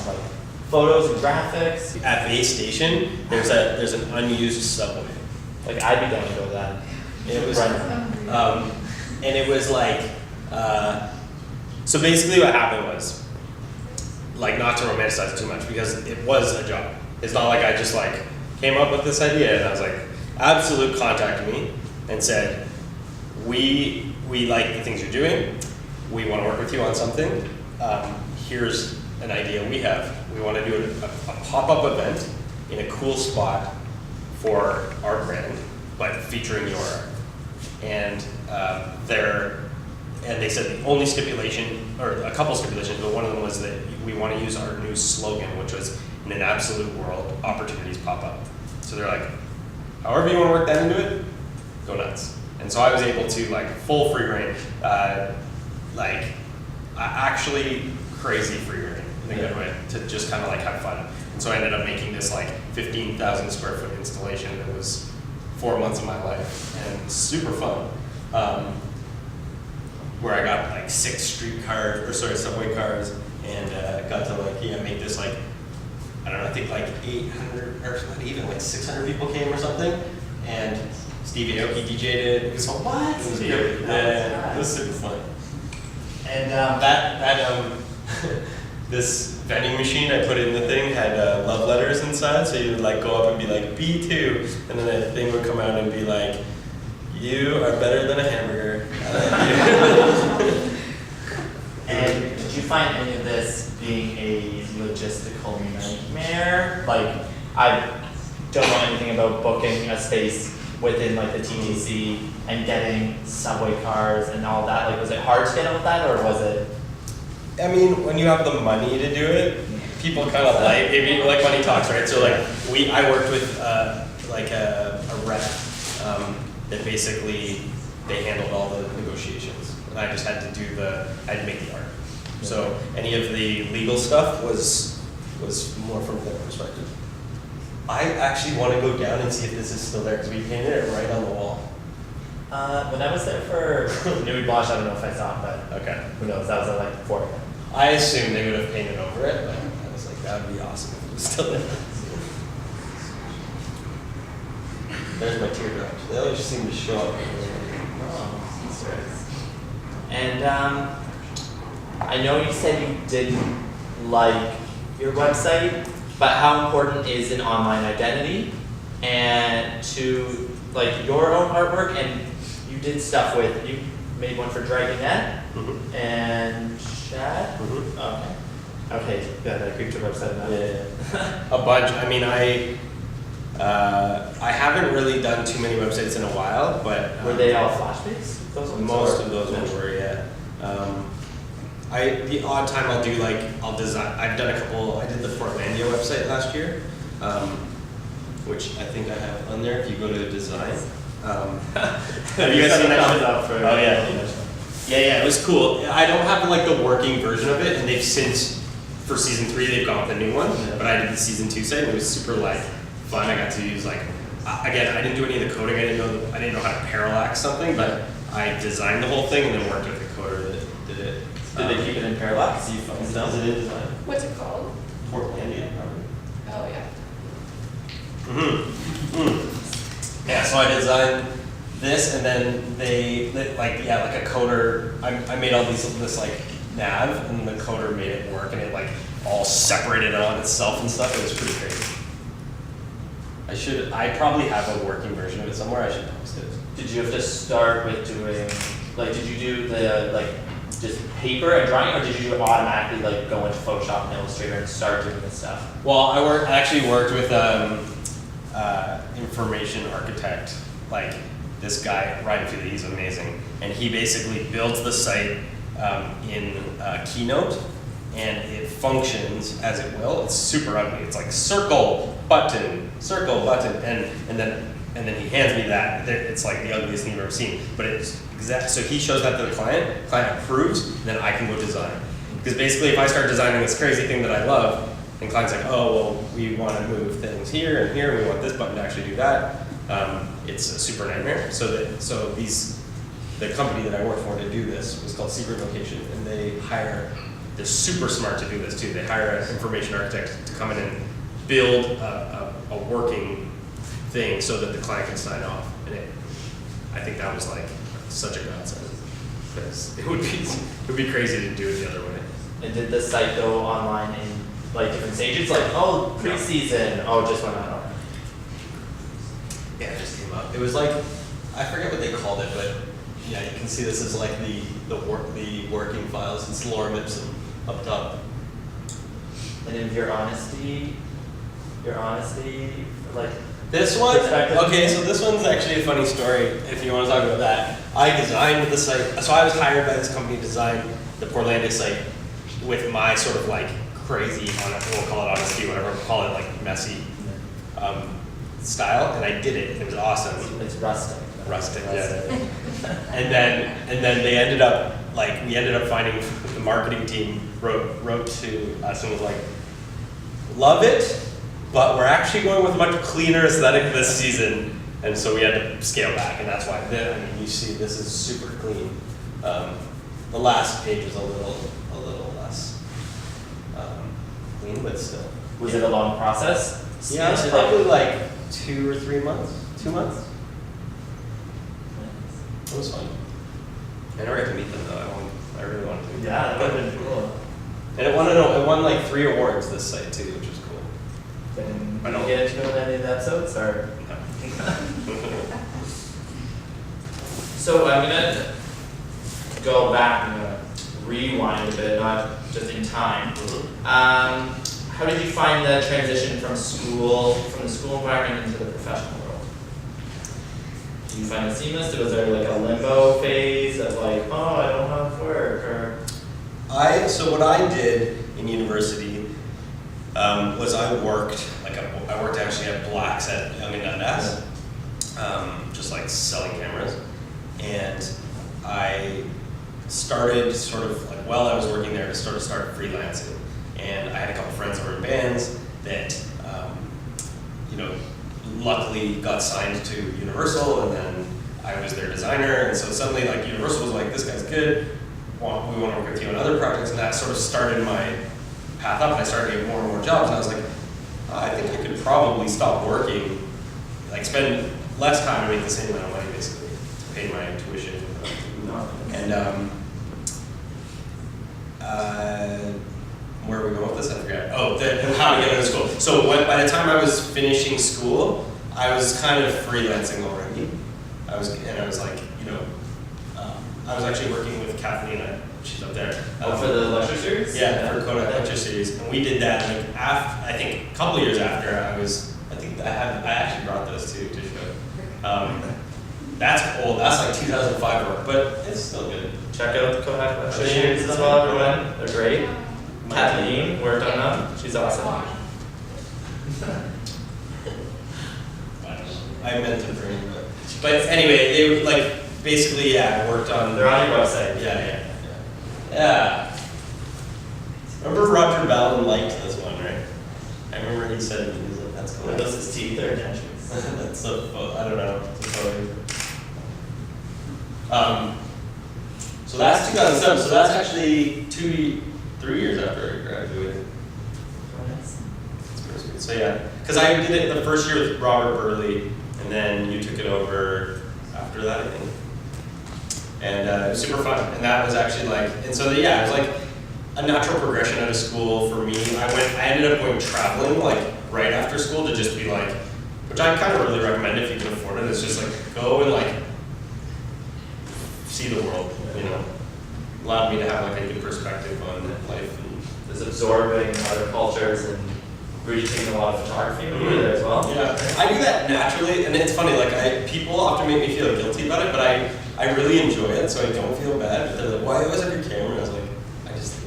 like photos and graphics? At Base Station, there's an unused subway. Like I'd be down to go to that. It was, and it was like, so basically what happened was, like, not to romanticize too much because it was a job. It's not like I just came up with this idea and I was like, Absolute contacted me and said, we like the things you're doing. We want to work with you on something. Here's an idea we have. We want to do a pop-up event in a cool spot for our brand, but featuring your art. And they said the only stipulation, or a couple stipulations, but one of them was that we want to use our new slogan, which was, in an absolute world, opportunities pop up. So they're like, however you want to work that into it, go nuts. And so I was able to, full free reign, actually crazy free reign in a good way, to just kind of have fun. And so I ended up making this 15,000 square foot installation that was 4 months of my life, and super fun. Where I got 6 subway cars, and got to make this I don't know, I think 800 or not even 600 people came or something, and Steve Aoki DJ'd it. It was what? It was great. Yeah, it was super fun. And this vending machine I put in the thing had love letters inside, so you would go up and be like, B2, and then the thing would come out and be like, you are better than a hamburger. And did you find any of this being a logistical nightmare? I don't know anything about booking a space within like the TTC and getting subway cars and all that, like was it hard to get all that or was it? I mean, when you have the money to do it, people kind of like money talks, right? So like I worked with like a rep that basically they handled all the negotiations, and I just had to make the art. So any of the legal stuff was more from their perspective. I actually want to go down and see if this is still there because we painted it right on the wall. When I was there for Nuit Blanche, I don't know if I saw it, but Okay. who knows, that was like before. I assumed they would have painted over it, but I was like, that would be awesome if it was still there. There's my teardrops. They always seem to show up. Oh, Easter eggs. And I know you said you didn't like your website, but how important is an online identity and to like your own artwork? And you did stuff with, you made one for Dragonette and Shad? Okay, good, I creeped your website now. Yeah. A bunch. I mean, I haven't really done too many websites in a while, but Were they all Flash-based? Those ones, most or- of those ones were, yeah. The odd time I'll design. I've done a couple. I did the Portlandia website last year, which I think I have on there. If you go to design, have you guys seen that? Oh yeah. Yeah, it was cool. I don't have like the working version of it, and they've since for season 3 they've gone with a new one. But I did the season 2 site, and it was super like fun. I got to use like again, I didn't do any of the coding. I didn't know how to parallax something, but I designed the whole thing and then worked with the coder that did it. Did they keep it in parallax? Is it in design? What's it called? Portlandia, probably. Oh, yeah. Yeah, so I designed this, and then they like a coder. I made all this like nav, and the coder made it work, and it like all separated on itself and stuff. It was pretty crazy. I probably have a working version of it somewhere. I should post it. Did you have to start with doing, like, did you do the, like, just paper and drawing, or did you automatically, like, go into Photoshop and Illustrator and start doing this stuff? Well, I actually worked with information architect, like this guy, Ryan Feely, he's amazing. And he basically builds the site in Keynote, and it functions as it will. It's super ugly. It's like circle, button, and then he hands me that. It's like the ugliest thing you've ever seen. But it's exact. So he shows that to the client approves, and then I can go design. Because basically, if I start designing this crazy thing that I love, and client's like, oh, well, we want to move things here and here, we want this button to actually do that, it's a super nightmare. The company that I work for to do this was called Secret Location, and they're super smart to do this too. They hire an information architect to come in and build a working thing so that the client can sign off. And I think that was like such a godsend, because it would be crazy to do it the other way. And did the site go online in, like, different stages? Like, oh, pre-season, oh, just went on. Yeah, it just came up. It was like, I forget what they called it, but yeah, you can see this is like the working files. It's Lorem Ipsum up top. And in your honesty, like, This one, perspective. okay, so this one's actually a funny story if you want to talk about that. I designed the site, so I was hired by this company to design the Portlandia site with my sort of like crazy, we'll call it honesty, whatever, we'll call it like messy style, and I did it. It was awesome. It's rustic. Yeah. And then they ended up we ended up finding, the marketing team wrote to us and was like, love it, but we're actually going with a much cleaner aesthetic this season, and so we had to scale back, and that's why you see this is super clean. The last page was a little less clean, but still. Was it a long process? Yeah, it's probably like 2 or 3 months. 2 months. It was fun. I never got to meet them though. I really wanted to meet them. Yeah, that would have been cool. And it won like 3 awards this site too, which was cool. Did I you don't- get into any of the episodes, or? So I'm gonna go back and rewind a bit, not just in time. how did you find the transition from the school environment into the professional world? Did you find it seamless? Was there like a limbo phase of like, oh, I don't have work, or? So what I did in university was I worked actually at Black's at Dundas, just like selling cameras, and I started sort of like while I was working there to start freelancing, and I had a couple friends that were in bands that luckily got signed to Universal, and then I was their designer, and so suddenly like Universal was like, this guy's good, we want to work with you on other projects, and that sort of started my path up, and I started getting more and more jobs, and I was like, I think I could probably stop working, like spend less time and make the same amount of money basically to pay my tuition. And where are we going with this? I forgot. Oh, how to get into school. So by the time I was finishing school, I was kind of freelancing already. I was like, I was actually working with Kathleen. She's up there. For the lecture series? Yeah, for Kodak lecture series, and we did that. Like I think a couple years after I actually brought those to show. That's old. That's like 2005 work, but it's still good. Check out the Kodak lecture series as well, everyone. They're great. Kathleen worked on them. She's awesome. I meant to bring them, but anyway, they were like basically I worked on. They're on your website. Yeah. Remember Roger Ballin liked this one, right? I remember he said he was like, that's cool. Are those his teeth or dentures? That's so, I don't know. So that's 2007. So that's actually 3 years after I graduated. That's pretty sweet. So yeah, because I did it the first year with Robert Burley, and then you took it over after that, I think. And it was super fun, and that was actually like, and so it was like a natural progression out of school for me. I ended up going traveling like right after school to just be like, which I kind of really recommend if you can afford it. It's just like go and like see the world, allowed me to have like a good perspective on life. And just absorbing other cultures, and were you taking a lot of photography when you were there as well? Yeah, I do that naturally, and it's funny. Like people often make me feel guilty about it, but I really enjoy it, so I don't feel bad. But they're like, "Why always have your camera?" I was like,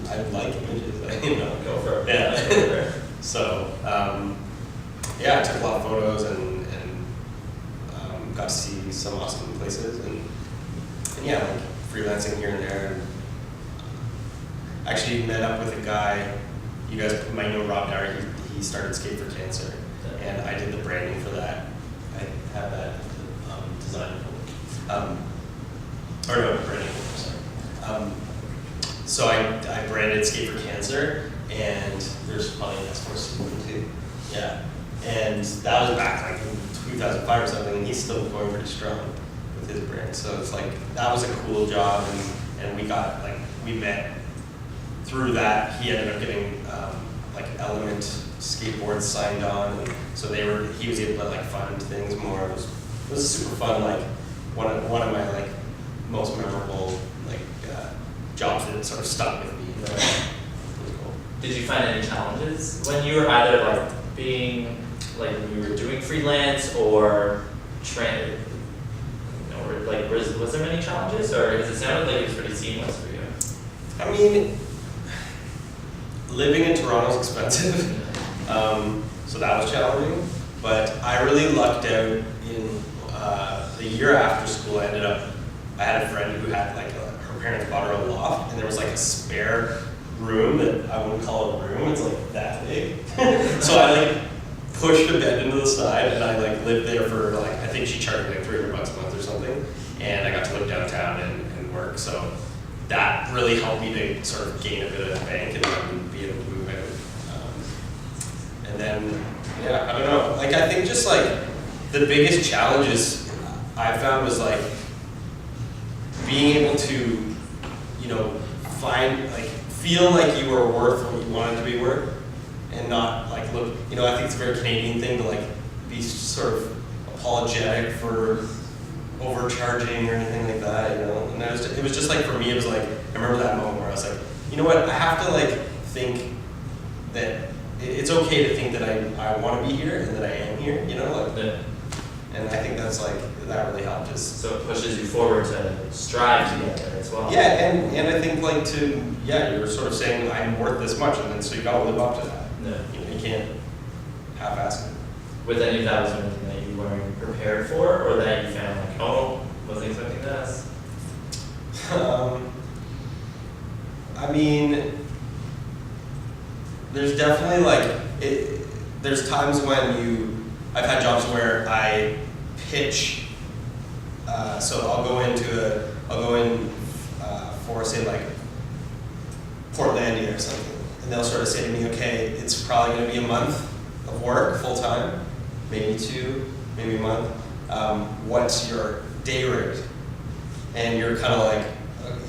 I like images. Go for it. Yeah. So I took a lot of photos and got to see some awesome places, and like freelancing here and there. And actually met up with a guy. You guys might know Rob Dyer. He started Skate for Cancer, and I did the branding for that. I have that design branding. Sorry. So I branded Skate for Cancer, and there's probably an S4 too. Yeah, and that was back like in 2005 or something. And he's still going pretty strong with his brand. So it's like that was a cool job, and we met through that. He ended up getting like Element skateboards signed on, and so he was able to like fund things more. It was super fun. Like one of my like most memorable like jobs that sort of stuck with me. It was cool. Did you find any challenges when you were either like being like when you were doing freelance or training? Or like was there many challenges, or because it sounded like it was pretty seamless for you? I mean, living in Toronto is expensive, so that was challenging. But I really lucked out in the year after school. I had a friend who had like her parents bought her a loft, and there was like a spare room that I wouldn't call a room. It's like that big. So I like pushed a bed into the side, and I like lived there for like I think she charged me like $300 a month or something, and I got to live downtown and work. So that really helped me to sort of gain a bit of a bank and then be able to move out. And then, I don't know. Like, I think just like the biggest challenges I found was like being able to, feel like you were worth what you wanted to be worth, and not like look. I think it's a very Canadian thing to like be sort of apologetic for overcharging or anything like that, And it was just like for me, it was like I remember that moment where I was like, you know what, I have to like think that it's okay to think that I want to be here and that I am here, you know, like, Yeah. and I think that's like, that really helped us. So it pushes you forward to strive together as well. Yeah, and I think like you were sort of saying I'm worth this much, and then so you gotta live up to that. Yeah. You know, you can't half-ass it. With any of that, was there anything that you weren't prepared for, or that you found like, oh, wasn't expecting this? I mean, there's definitely like, there's times when I've had jobs where I pitch, so I'll go in for say like Portlandia or something, and they'll sort of say to me, okay, it's probably gonna be a month of work, full time, maybe 2, maybe a month. What's your day rate? And you're kind of like,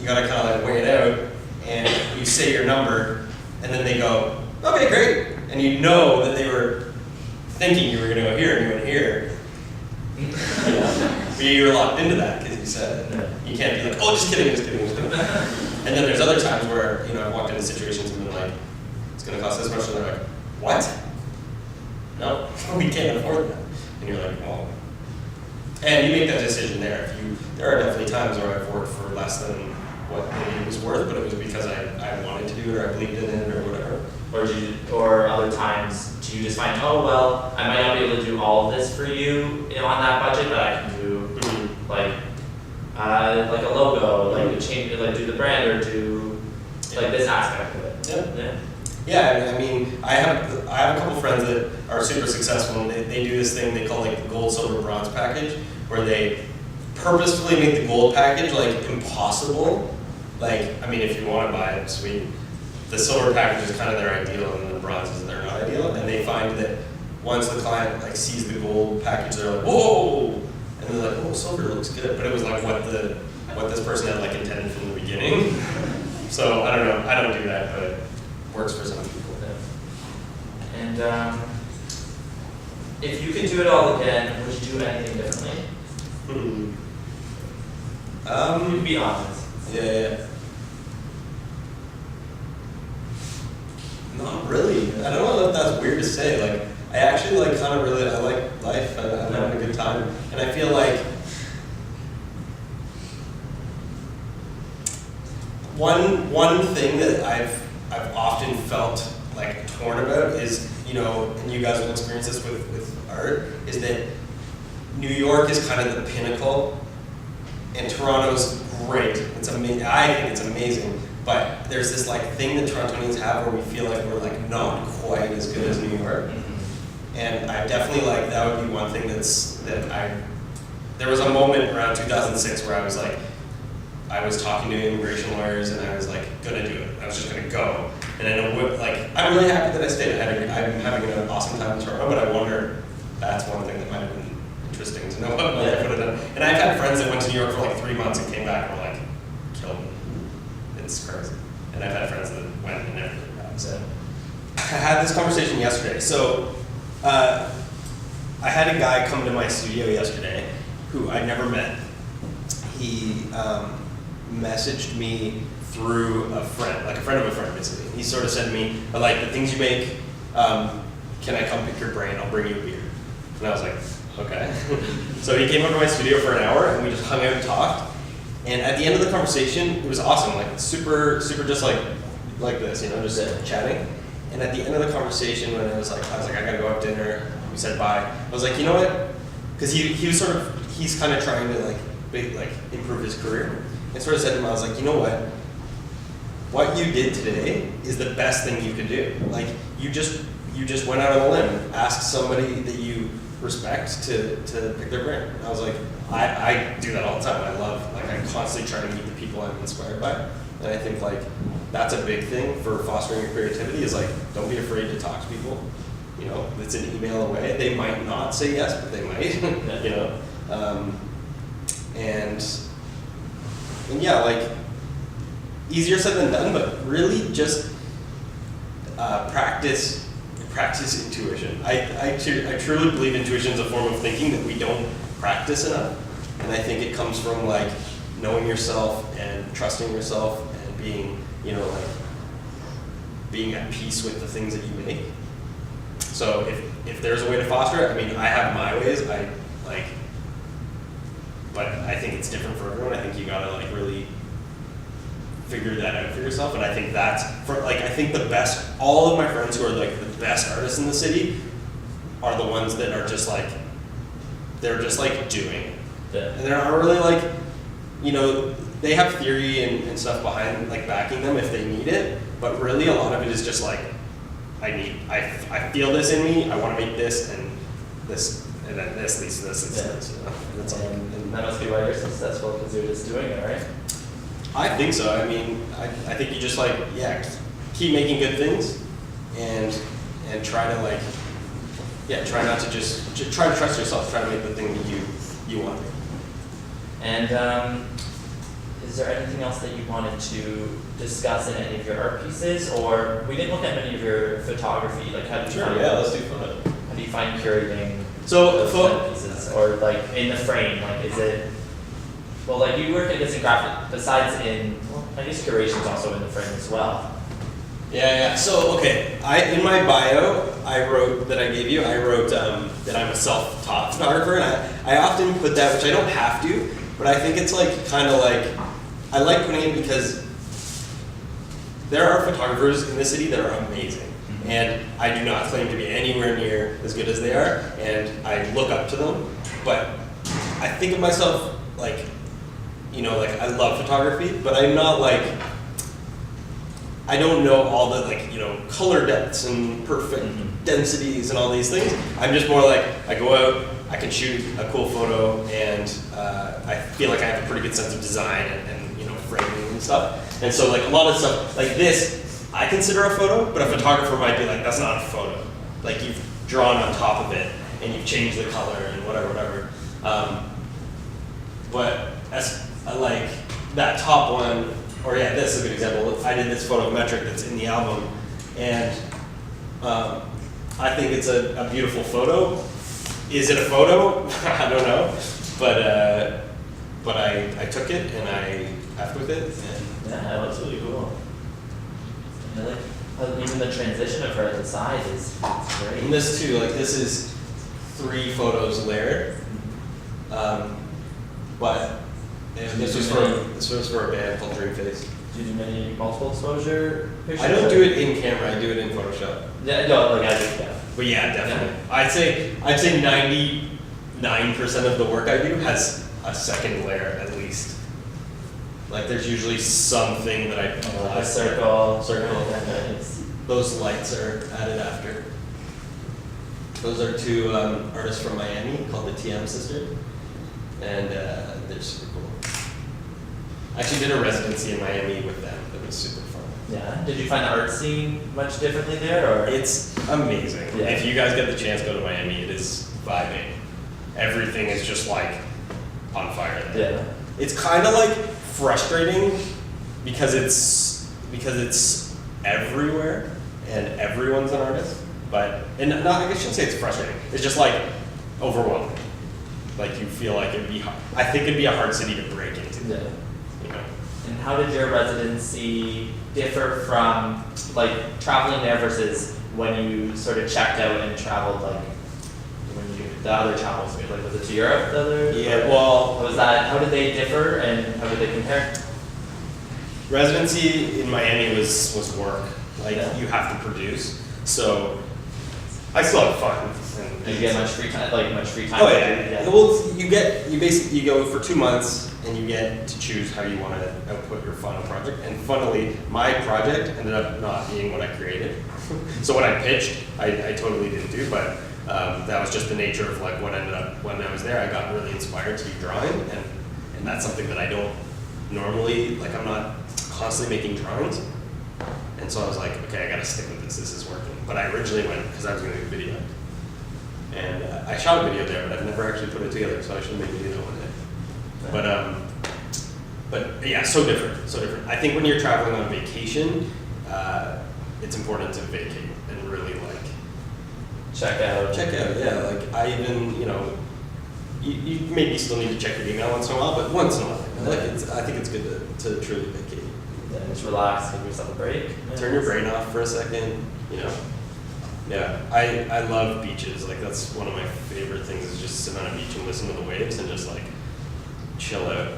you gotta kind of like weigh it out, and you say your number, and then they go, okay, great. And you know that they were thinking you were gonna go here and you went here. But you're locked into that because you said it. You can't be like, oh, just kidding. And then there's other times where, you know, I've walked into situations and been like, it's gonna cost this much, and they're like, what? No, we can't afford that. And you're like, well, and you make that decision there. There are definitely times where I've worked for less than what it was worth, but it was because I wanted to do it or I believed in it or whatever. Or other times, do you just find, oh well, I might not be able to do all of this for you, on that budget, but I can do like a logo, like change, like do the brand or do like this aspect of it. Yeah. Yeah, I mean, I have a couple friends that are super successful, and they do this thing they call like the gold, silver, bronze package, where they purposefully make the gold package like impossible. Like, I mean, if you want to buy it, sweet. The silver package is kind of their ideal, and the bronze is their not ideal. And they find that once the client like sees the gold package, they're like, whoa, and they're like, oh, silver looks good, but it was like what this person had like intended from the beginning. So I don't know, I don't do that, but it works for some people. And if you could do it all again, would you do anything differently? Be honest. Yeah. Not really. I don't know if that's weird to say. Like, I actually like kind of really, I like life. I'm having a good time, and I feel like one thing that I've often felt like torn about is, you know, and you guys will experience this with art, is that New York is kind of the pinnacle, and Toronto's great. It's amazing. I think it's amazing. But there's this like thing that Torontonians have where we feel like we're like not quite as good as New York. And I definitely like, that would be one thing there was a moment around 2006 where I was talking to immigration lawyers and I was like gonna do it. I was just gonna go. And I know, like, I'm really happy that I stayed. I'm having an awesome time in Toronto, but I wonder, that's one thing that might have been interesting to know what my life would have done. And I've had friends that went to New York for like 3 months and came back and were like, killed me. It's crazy. And I've had friends that went and never came back. So I had this conversation yesterday. So I had a guy come to my studio yesterday who I'd never met. He messaged me through a friend, like a friend of a friend, basically. He sort of said to me, I like the things you make, can I come pick your brain? I'll bring you a beer. And I was like, okay. So he came up to my studio for an hour and we just hung out and talked. And at the end of the conversation, it was awesome, like super just like this, you know, just chatting. And at the end of the conversation, when I was like, I gotta go have dinner. We said bye. I was like, you know what? Because he's kind of trying to like improve his career. And sort of said to him, I was like, you know what you did today is the best thing you could do. Like, you just went out on a limb, asked somebody that you respect to pick their brain. And I was like, I do that all the time. I constantly try to meet the people I'm inspired by. And I think like that's a big thing for fostering your creativity is like, don't be afraid to talk to people. You know, it's an email away. They might not say yes, but they might, you know. And yeah, like, easier said than done, but really just practice intuition. I truly believe intuition is a form of thinking that we don't practice enough. And I think it comes from like knowing yourself and trusting yourself and being, you know, like being at peace with the things that you make. So if there's a way to foster it, I mean, I have my ways, but I think it's different for everyone. I think you gotta like really figure that out for yourself, and I think that's for like, I think the best, all of my friends who are like the best artists in the city are the ones that are just like, they're just like doing. Yeah. And they're not really like, you know, they have theory and stuff behind, like backing them if they need it, but really a lot of it is just like, I feel this in me, I want to make this, and then this leads to this, and this, you know? And that's all. And that must be why you're successful, because you're just doing it, right? I think so. I mean, I think you just like, yeah, keep making good things, and try to like, yeah, try not to just try to trust yourself. Try to make the thing that you want to make. And is there anything else that you wanted to discuss in any of your art pieces, or we didn't look at many of your photography? Like, how do you find, let's do photo. how do you find curating So those kind of pieces, or like in the frame? Like, is it well, like you work, I guess, in graphic. Besides in, well, I guess curation's also in the frame as well. Yeah. So okay, in my bio, I wrote that I'm a self-taught photographer, and I often put that, which I don't have to, but I think it's like kind of like, I like putting it because there are photographers in the city that are amazing, and I do not claim to be anywhere near as good as they are, and I look up to them, but I think of myself like, you know, like I love photography, but I'm not like, I don't know all the like, you know, color depths and perfect densities and all these things. I'm just more like, I go out, I can shoot a cool photo, and I feel like I have a pretty good sense of design and you know, framing and stuff. And so like a lot of stuff like this, I consider a photo, but a photographer might be like, that's not a photo. Like you've drawn on top of it and you've changed the color and whatever. But as like that top one, or yeah, this is a good example. I did this photometric that's in the album, and I think it's a beautiful photo. Is it a photo? I don't know, but I took it and I left with it. And Yeah, it looks really cool. And I like even the transition of her at the side is great. and this too, like this is 3 photos layered, but this was for a band called Dreamface. Do you do many multiple exposure pictures? I don't do it in camera. I do it in Photoshop. Yeah, no, like I do, yeah. But yeah, definitely. I'd say 99% of the work I do has a second layer at least. Like there's usually something that I apply. A circle. Yeah, nice. Those lights are added after. Those are 2 artists from Miami called the TM Sisters, and they're super cool. I actually did a residency in Miami with them. It was super fun. Yeah. Did you find the art scene much differently there, or? It's amazing. Yeah. If you guys get the chance, go to Miami. It is vibing. Everything is just like on fire there. Yeah. It's kind of like frustrating because it's everywhere and everyone's an artist. But I guess I shouldn't say it's frustrating. It's just like overwhelming. Like you feel like it'd be. I think it'd be a hard city to break into. Yeah. You know. And how did your residency differ from like traveling there versus when you sort of checked out and traveled, like when you the other travels, like was it to Europe the other? Yeah, well, What was that? How did they differ and how did they compare? residency in Miami was work. Like Yeah. you have to produce. So I still had fun. And Did you get much free time? Like much free time? Oh yeah. Well, you basically go for 2 months and you get to choose how you want to output your final project. And funnily, my project ended up not being what I created. So what I pitched, I totally didn't do, but that was just the nature of like what ended up when I was there. I got really inspired to keep drawing, and that's something that I don't normally like. I'm not constantly making drawings, and so I was like, okay, I got to stick with this. This is working. But I originally went because I was going to do video. And I shot a video there, but I've never actually put it together, so I should make a video one day. But yeah, so different. I think when you're traveling on vacation, it's important to vacate and really like Check out. Yeah, like I even, you know, you maybe still need to check your email once in a while, but once in a while, like I think it's good to truly vacate. Yeah, just relax, give yourself a break. Turn your brain off for a second, you know. Yeah, I love beaches. Like that's one of my favorite things is just sit on a beach and listen to the waves and just like chill out.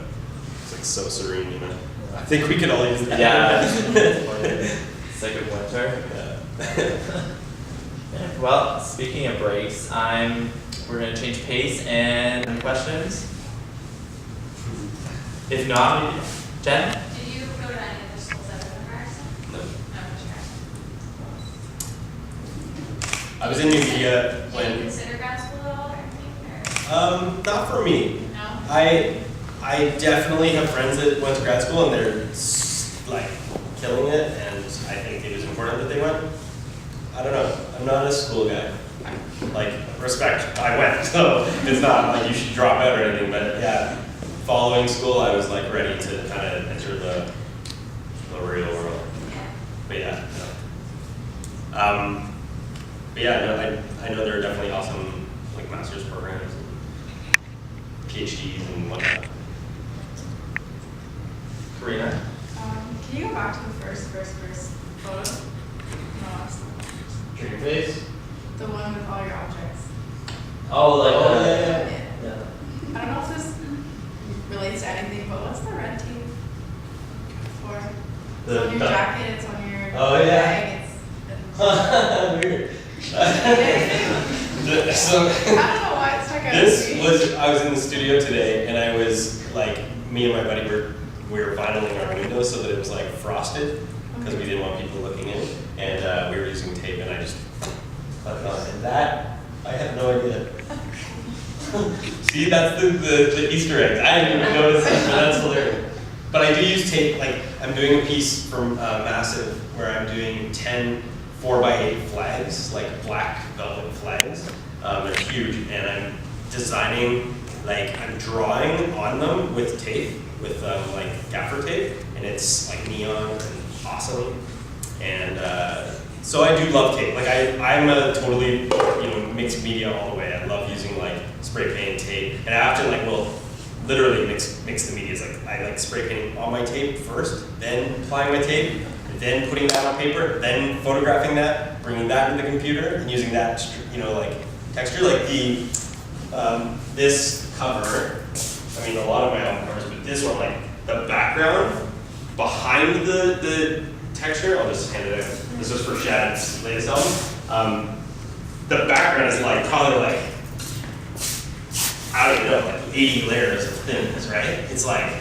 It's like so serene, you know. I think we could all use that. Yeah. It's like a winter. Yeah. Well, speaking of breaks, we're gonna change pace and any questions? If not, Jen? Did you go to any of the schools other than Ryerson? No. No, just Ryerson. I was in New Media Did you when consider grad school at all or anything? Or? not for me. No? I definitely have friends that went to grad school and they're like killing it, and I think it was important that they went. I don't know. I'm not a school guy. Like, respect, I went, so it's not like you should drop out or anything, but yeah, following school, I was like ready to kind of enter the real world. Yeah. But yeah, no. But yeah, no, I know there are definitely awesome like master's programs and PhDs and whatnot. Karina? Can you go back to the first photo? No, that's not. Dream face? The one with all your objects. Oh, like Yeah. yeah. I don't know if this relates to anything, but what's the red tape for? It's The on your duck. jacket, it's on your Oh, yeah. bag, Weird. So I don't know why it stuck out this to me. was, I was in the studio today and I was like, me and my buddy we were vinyling our windows so that it was like frosted because we didn't want people looking in, and we were using tape and I just put it on, and that, I had no idea. See, that's the Easter eggs. I didn't even notice that, but that's hilarious. But I do use tape, like I'm doing a piece from Massive where I'm doing 10 4x8 flags, like black velvet flags. They're huge, and I'm designing, like I'm drawing on them with tape, with like gaffer tape, and it's like neon and awesome. And so I do love tape. Like I'm a totally, mixed media all the way. I love using like spray paint, tape, and I often like will literally mix the medias. Like I like spray painting on my tape first, then applying my tape, then putting that on paper, then photographing that, bringing that into the computer, and using that, like texture. Like this cover, I mean a lot of my album covers, but this one, like the background behind the texture, I'll just hand it out. This was for Shad's latest album. The background is like probably like, I don't know, like 80 layers of thinness, right? It's like,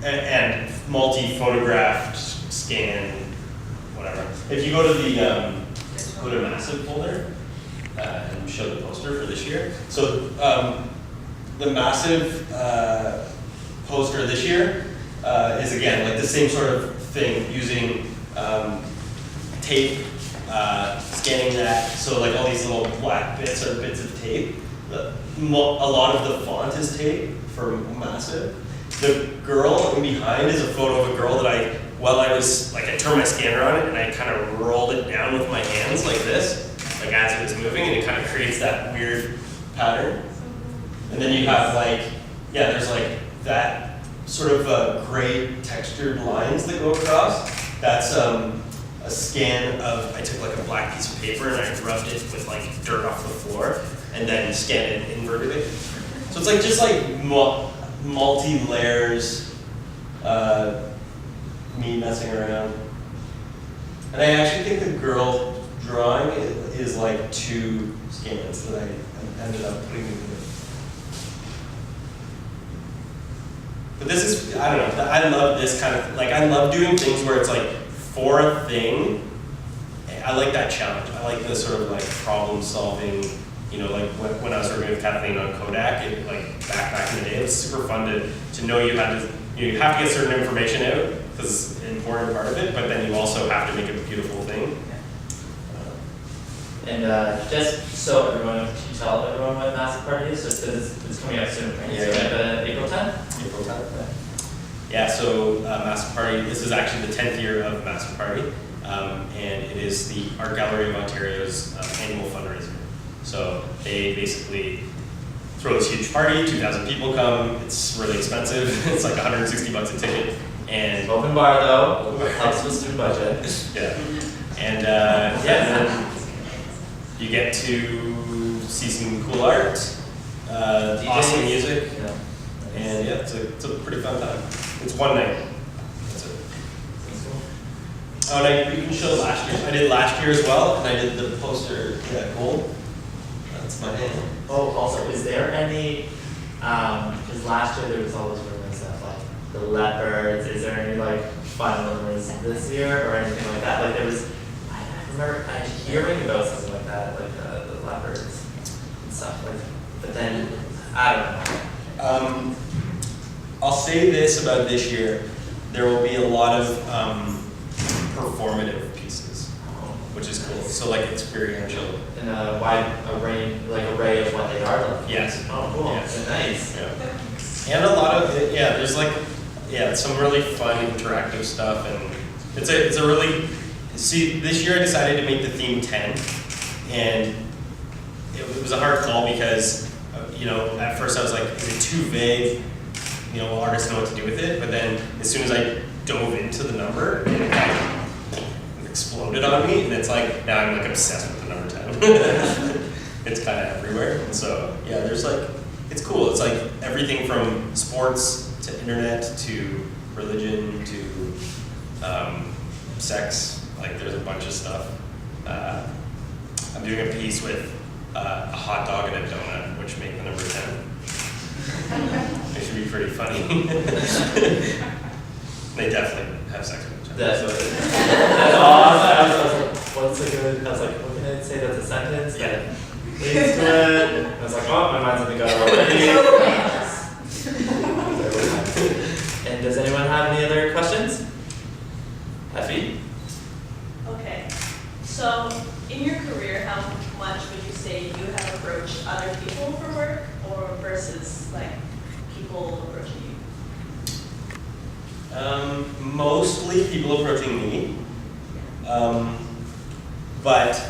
and multi-photographed, scan, whatever. If you go to the go to Massive folder and show the poster for this year. So the Massive poster this year is again like the same sort of thing, using tape, scanning that. So like all these little black bits are bits of tape. A lot of the font is tape for Massive. The girl in behind is a photo of a girl that I turned my scanner on it and I kind of rolled it down with my hands like this, like as it was moving, and it kind of creates that weird pattern. And then you have there's like that sort of gray textured lines that go across. That's a scan of, I took like a black piece of paper and I rubbed it with like dirt off the floor and then scanned it and inverted it. So it's like just like multi-layers, me messing around. And I actually think the girl drawing is like 2 scans that I ended up putting together. But this is, I don't know, I love this kind of, I love doing things where it's like for a thing. I like that challenge. I like the sort of problem solving, like when I was working with Kathleen on Kodak, back in the day, it was super fun to know you have to get certain information out because it's an important part of it, but then you also have to make it a beautiful thing. And just so everyone, can you tell everyone what Massive Party is? So it's coming out soon, right? Yeah. So April 10th? April 10th. Yeah, so Massive Party, this is actually the 10th year of Massive Party, and it is the Art Gallery of Ontario's annual fundraiser. So they basically throw this huge party, 2,000 people come, it's really expensive, it's like $160 a ticket, and Open bar though, helps with student budget. yeah. And then you get to see some cool art, awesome music, Yeah. and yeah, it's a pretty fun time. It's one night. That's it. Oh, and you can show last year. I did last year as well, and I did the poster, gold. That's my name. Oh, also, is there any, because last year there was all those rumors stuff, like the leopards, is there any like fun rumors this year or anything like that? Like there was, I remember hearing about something like that, like the leopards and stuff, like, but then, I don't know. I'll say this about this year. There will be a lot of performative pieces, which is cool. So like experiential. And a wide array of what they are like. Yes. Oh, cool. Yes. Nice. Yeah. And a lot of there's like some really fun interactive stuff, and it's a really this year I decided to make the theme 10, and it was a hard call because at first I was like, is it too vague? Will artists know what to do with it? But then as soon as I dove into the number, it kind of exploded on me, and it's like now I'm like obsessed with the number 10. It's kind of everywhere, and so there's like it's cool. It's like everything from sports to internet to religion to sex. Like there's a bunch of stuff. I'm doing a piece with a hot dog and a donut, which make the number 10. It should be pretty funny. They definitely have sex with each other. That's what it is. That's awesome. I was like, what's a good, I was like, what can I say that's a sentence? Yeah. Leads to it. I was like, oh, my mind's in the gutter already. And does anyone have any other questions? Effie? Okay, so in your career, how much would you say you have approached other people for work, or versus like people approaching you? Mostly people approaching me, but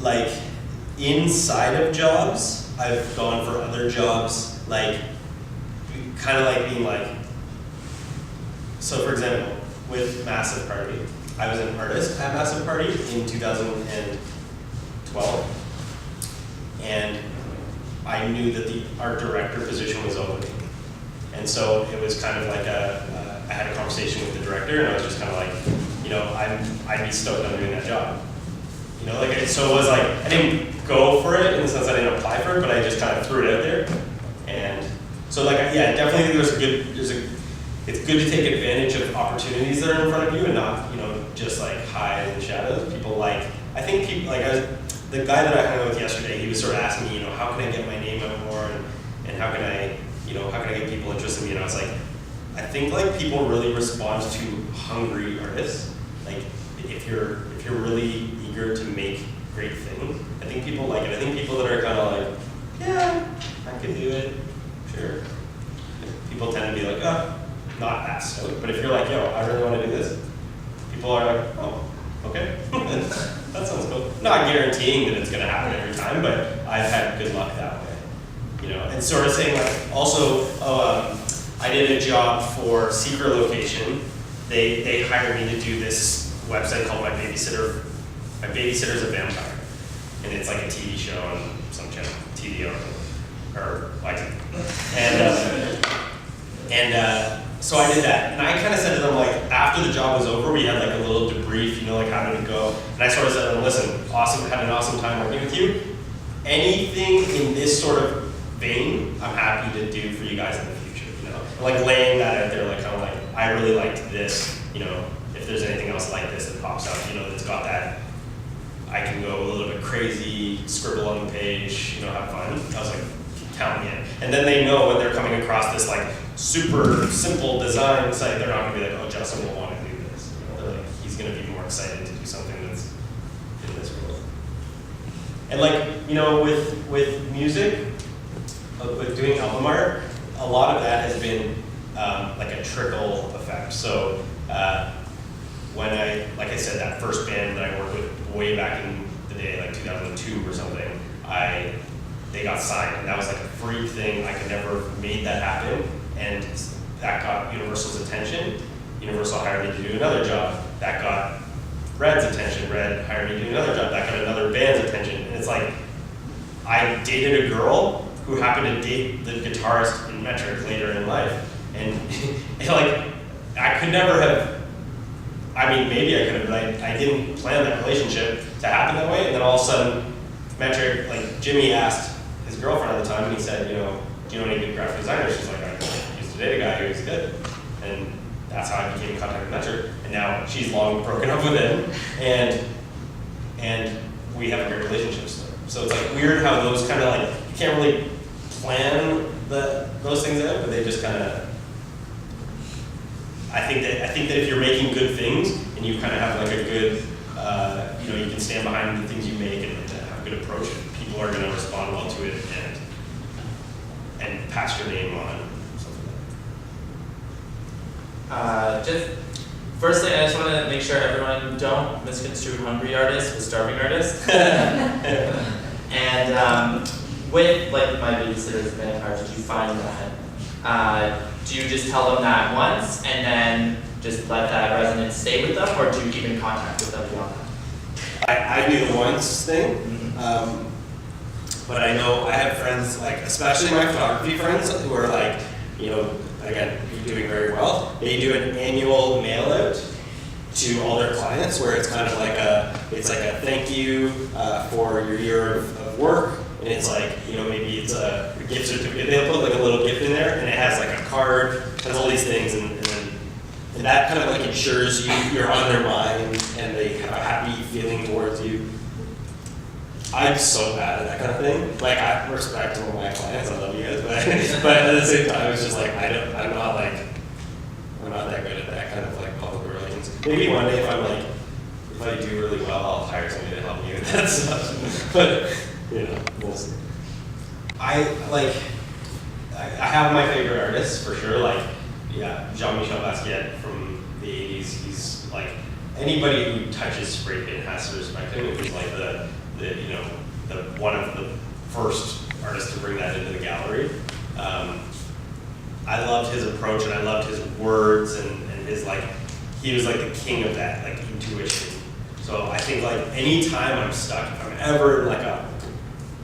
like inside of jobs, I've gone for other jobs, like kind of like being like. So for example, with Massive Party, I was an artist at Massive Party in 2012, and I knew that the art director position was opening. And so it was kind of like I had a conversation with the director, and I was just kind of like, I'd be stoked on doing that job. So it was like, I didn't go for it in the sense I didn't apply for it, but I just kind of threw it out there. And so like, definitely think it's good to take advantage of opportunities that are in front of you and not, just like hide in the shadows. The guy that I hung out with yesterday, he was sort of asking me, how can I get my name out more, and how can I get people interested in me? And I was like, I think like people really respond to hungry artists. Like if you're really eager to make great things, I think people like it. I think people that are kind of like, yeah, I could do it, sure. People tend to be like, not that stoked. But if you're like, I really want to do this, people are like, oh, okay, that sounds cool. Not guaranteeing that it's going to happen every time, but I've had good luck that way. And sort of saying like, also, I did a job for Secret Location. They hired me to do this website called My Babysitter. My Babysitter's a Vampire, and it's like a TV show on some channel, TV or like, so I did that, and I kind of said to them like, after the job was over, we had like a little debrief, like how did it go? And I sort of said to them, listen, had an awesome time working with you. Anything in this sort of vein, I'm happy to do for you guys in the future, Like laying that out there, like kind of like, I really liked this, if there's anything else like this that pops up, that's got that, I can go a little bit crazy, scribble on the page, have fun. I was like, count me in. And then they know when they're coming across this like super simple design site, they're not gonna be like, oh, Justin will want to do this. They're like, he's gonna be more excited to do something that's in this world. And like, with music, with doing album art, a lot of that has been like a trickle effect. So when like I said, that first band that I worked with way back in the day, like 2002 or something, they got signed, and that was like a freak thing. I could never have made that happen, and that got Universal's attention. Universal hired me to do another job. That got Red's attention. Red hired me to do another job. That got another band's attention. And it's like, I dated a girl who happened to date the guitarist in Metric later in life. And like, I could never have, I mean, maybe I could have, but I didn't plan that relationship to happen that way. And then all of a sudden, Metric, like Jimmy asked his girlfriend at the time, and he said, you know, do you know any good graphic designers? She's like, I used to date a guy who was good. And that's how I became in contact with Metric. And now she's long broken up with him, and we have a great relationship still. So it's like weird how those kind of like, you can't really plan those things out, but they just kind of, I think that if you're making good things and you kind of have like a good, you know, you can stand behind the things you make and have a good approach, people are going to respond well to it and pass your name on something like Just firstly, I just want to make sure everyone don't misconstrue hungry artists with starving artists. And with like my babysitters and vampires, did you find that? Do you just tell them that once and then just let that resonance stay with them, or do you keep in contact with them beyond that? I do the once thing. But I know I have friends, like especially my photography friends, who are like, you know, again, doing very well. They do an annual mail out to all their clients where it's kind of like it's like a thank you for your year of work. And it's like, you know, maybe it's a gift certificate. They'll put like a little gift in there, and it has like a card, has all these things, and that kind of like ensures you're on their mind and they have a happy feeling towards you. I'm so bad at that kind of thing. Like, I respect all my clients, I love you guys, but at the same time, it's just like I'm not that good at that kind of like public relations. Maybe one day if I do really well, I'll hire somebody to help me with that stuff. But you know, we'll see. I have my favorite artists for sure. Like, yeah, Jean-Michel Basquiat from the '80s. He's like, anybody who touches spray paint has to respect him. He's like the you know, the one of the first artists to bring that into the gallery. I loved his approach, and I loved his words, and his like, he was like the king of that, like intuition. So I think like anytime I'm stuck, if I'm ever in like a,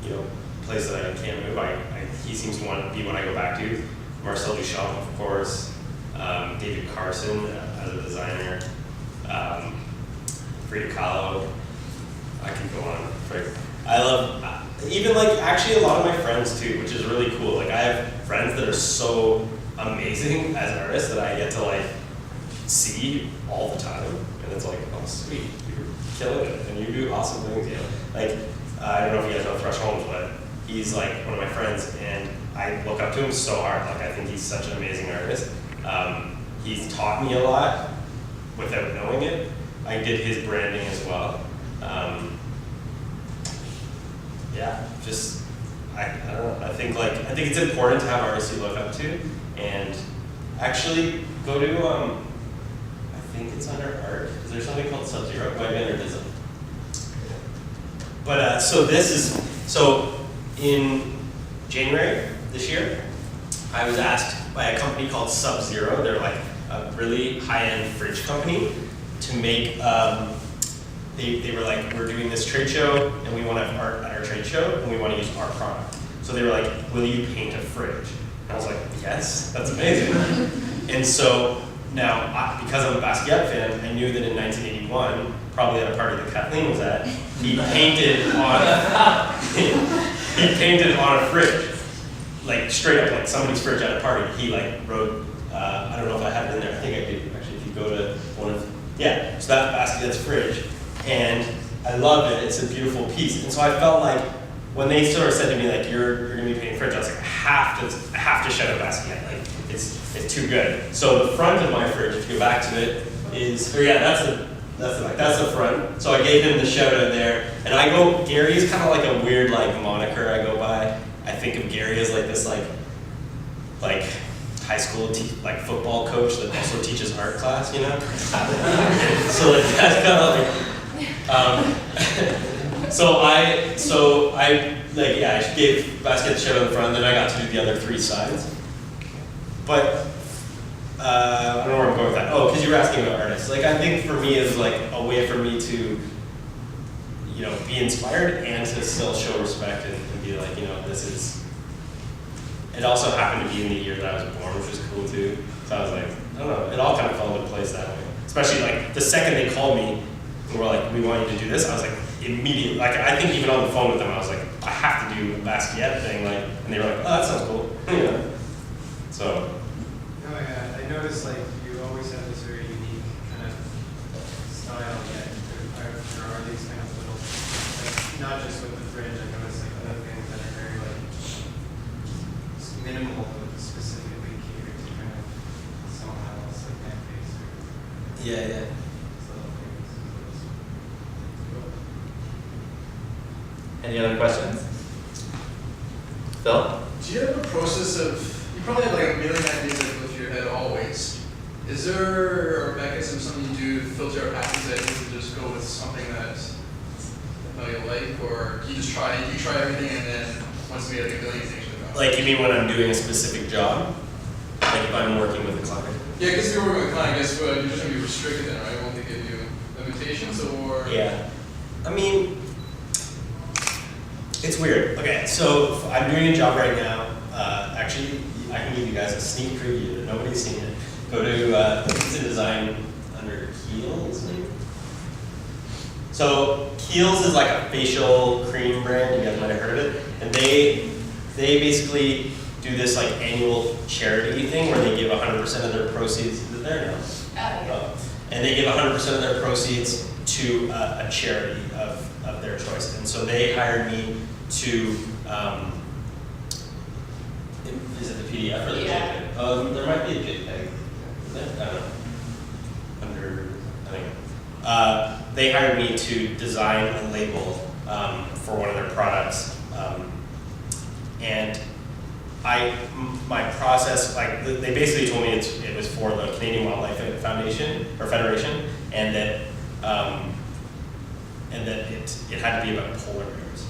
you know, place that I can't move, he seems to want to be when I go back to. Marcel Duchamp, of course, David Carson as a designer, Frida Kahlo. I can go on. I love, even like actually a lot of my friends too, which is really cool. Like I have friends that are so amazing as artists that I get to like see all the time, and it's like, oh sweet, you're killing it, and you do awesome things. You know, like I don't know if you guys know Thrush Holmes, but he's like one of my friends, and I look up to him so hard. Like I think he's such an amazing artist. He's taught me a lot without knowing it. I did his branding as well. Yeah, just I don't know. I think it's important to have artists you look up to, and actually go to I think it's under art. Is there something called Sub-Zero? It might be under design. But so in January this year, I was asked by a company called Sub-Zero. They're like a really high-end fridge company to make. They were like, we're doing this trade show, and we want to have art at our trade show, and we want to use our product. So they were like, will you paint a fridge? And I was like, yes, that's amazing. And so now, because I'm a Basquiat fan, I knew that in 1981, probably at a party that Kathleen was at, he painted on a fridge, like straight up, like somebody's fridge at a party. He like wrote, I don't know if I have it in there. I think I do. Actually, if you go to one of, yeah. So that Basquiat's fridge. And I love it. It's a beautiful piece. And so I felt like when they sort of said to me like, you're going to be painting fridge, I was like, I have to shout out Basquiat. Like it's too good. So the front of my fridge, if you go back to it, is, or yeah, that's the front. So I gave him the shout out there. And Gary is kind of like a weird like moniker I go by. I think of Gary as like this like high school like football coach that also teaches art class, you know. So like that's kind of like. So I gave Basquiat the shout on the front, then I got to do the other three sides. But I don't know where I'm going with that. Oh, because you were asking about artists. Like, I think for me is like a way for me to, you know, be inspired and to still show respect and be like, you know, this is. It also happened to be in the year that I was born, which was cool too. So I was like, I don't know, it all kind of fell into place that way. Especially like the second they called me and were like, we want you to do this, I was like, immediately, like I think even on the phone with them, I was like, I have to do a Basquiat thing, like, and they were like, oh, that sounds cool. You know? So. No, yeah, I noticed like you always have this very unique kind of style, yet there are these kind of little, like, not just with the fringe, I noticed like other things that are very like minimal but specifically catered to kind of someone else, like that face or Yeah, yeah. these little things. Cool. Any other questions? Phil? Do you have a process of, you probably have like a million ideas that go through your head always. Is there a mechanism, something you do to filter out half these ideas and just go with something that you like, or you just try everything and then once we have like a million things to go? Like, you mean when I'm doing a specific job? Like if I'm working with a client? Yeah, because if you're working with a client, I guess you're just going to be restricted then, right? Won't they give you limitations or? Yeah. I mean, it's weird. Okay, so I'm doing a job right now. Actually, I can give you guys a sneak preview. Nobody's seen it. Go to Pizza Design under Kiehl's. So Kiehl's is like a facial cream brand. You guys might have heard of it. And they basically do this like annual charity thing where they give 100% of their proceeds. Is it there now? Oh. And they give 100% of their proceeds to a charity of their choice. And so they hired me to, is it the PDF or the JPEG? There might be a JPEG. Is there? I don't know. I think. They hired me to design a label for one of their products. And my process, like they basically told me it was for the Canadian Wildlife Foundation or Federation, and that it had to be about polar bears.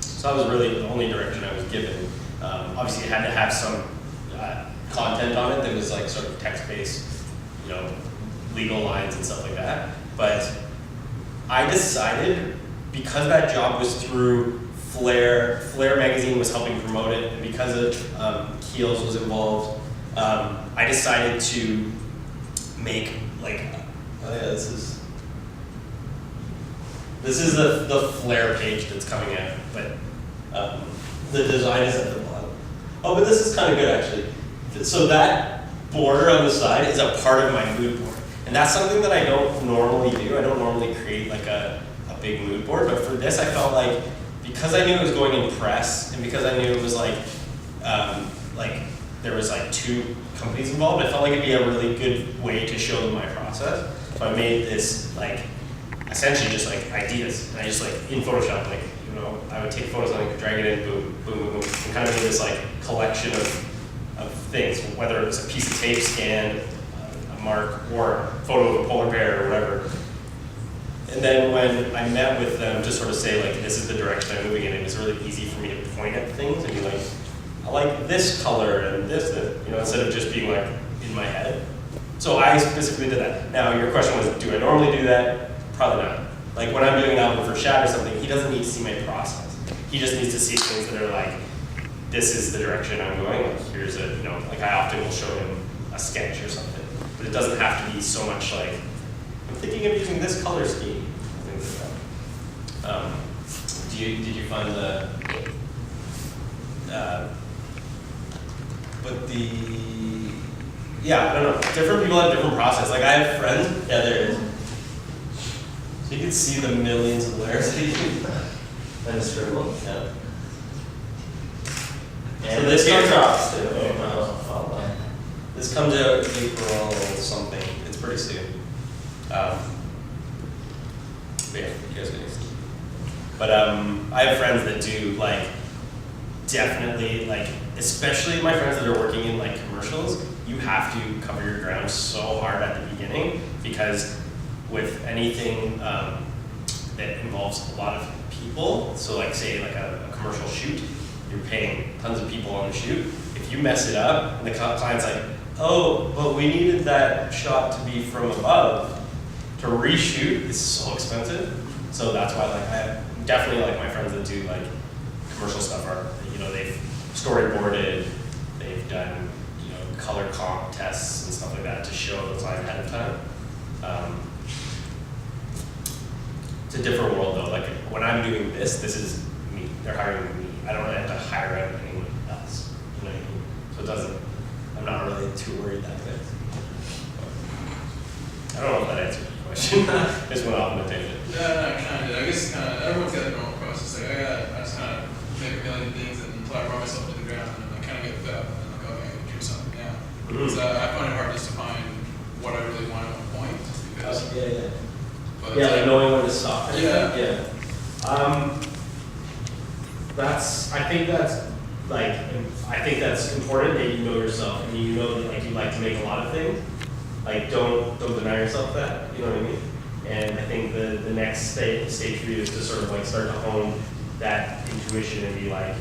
So that was really the only direction I was given. Obviously, it had to have some content on it that was like sort of text-based, you know, legal lines and stuff like that. But I decided, because that job was through Flair magazine was helping promote it, and because Kiehl's was involved, I decided to make like, oh yeah, this is the Flair page that's coming out, but the design is at the bottom. Oh, but this is kind of good actually. So that border on the side is a part of my mood board, and that's something that I don't normally do. I don't normally create like a big mood board, but for this I felt like, because I knew it was going in press, and because I knew it was like there was like 2 companies involved, I felt like it'd be a really good way to show them my process. So I made this like essentially just like ideas, and I just like in Photoshop, like, you know, I would take photos and I could drag it in, boom, boom, boom, boom, and kind of made this like collection of things, whether it was a piece of tape scanned, a mark, or a photo of a polar bear or whatever. And then when I met with them to sort of say like, this is the direction I'm moving in, it was really easy for me to point at things and be like, I like this color and this, you know, instead of just being like in my head. So I specifically did that. Now your question was, do I normally do that? Probably not. Like when I'm doing an album for Shad or something, he doesn't need to see my process. He just needs to see things that are like, this is the direction I'm going. Like here's a, you know, like I often will show him a sketch or something, but it doesn't have to be so much like, I'm thinking of using this color scheme. Things like that. Did you find the? But yeah, I don't know. Different people have different process. Like I have friends. Yeah, there it is. So you can see the millions of layers that you can. And a scribble. Yeah. And So this the comes teardrops too. Oh, wow. This comes out April something. It's pretty soon. But yeah, you guys can see. But I have friends that do like definitely like, especially my friends that are working in like commercials, you have to cover your ground so hard at the beginning, because with anything that involves a lot of people, so like say like a commercial shoot, you're paying tons of people on the shoot. If you mess it up and the client's like, oh, but we needed that shot to be from above. To reshoot is so expensive. So that's why like I definitely like my friends that do like commercial stuff are, you know, they've storyboarded, they've done, you know, color comp tests and stuff like that to show the client ahead of time. It's a different world though. Like when I'm doing this is me. They're hiring me. I don't really have to hire out anyone else. You know what I mean? So it doesn't, I'm not really too worried that way. I don't know if that answered your question. Just went off on a tangent. Yeah, no, kind of. I guess everyone's got their own process. Like I just kind of make a million things and until I run myself to the ground and I kind of get fed up and I'm like, okay, I gotta do something now. Mhm. So I find it hard just to find what I really want at one point because. Yeah. But Yeah, like knowing when to stop. Yeah. Yeah. I think that's important that you know yourself and you know that like you like to make a lot of things. Like don't deny yourself that, you know what I mean? And I think the next stage for you is to sort of like start to hone that intuition and be like,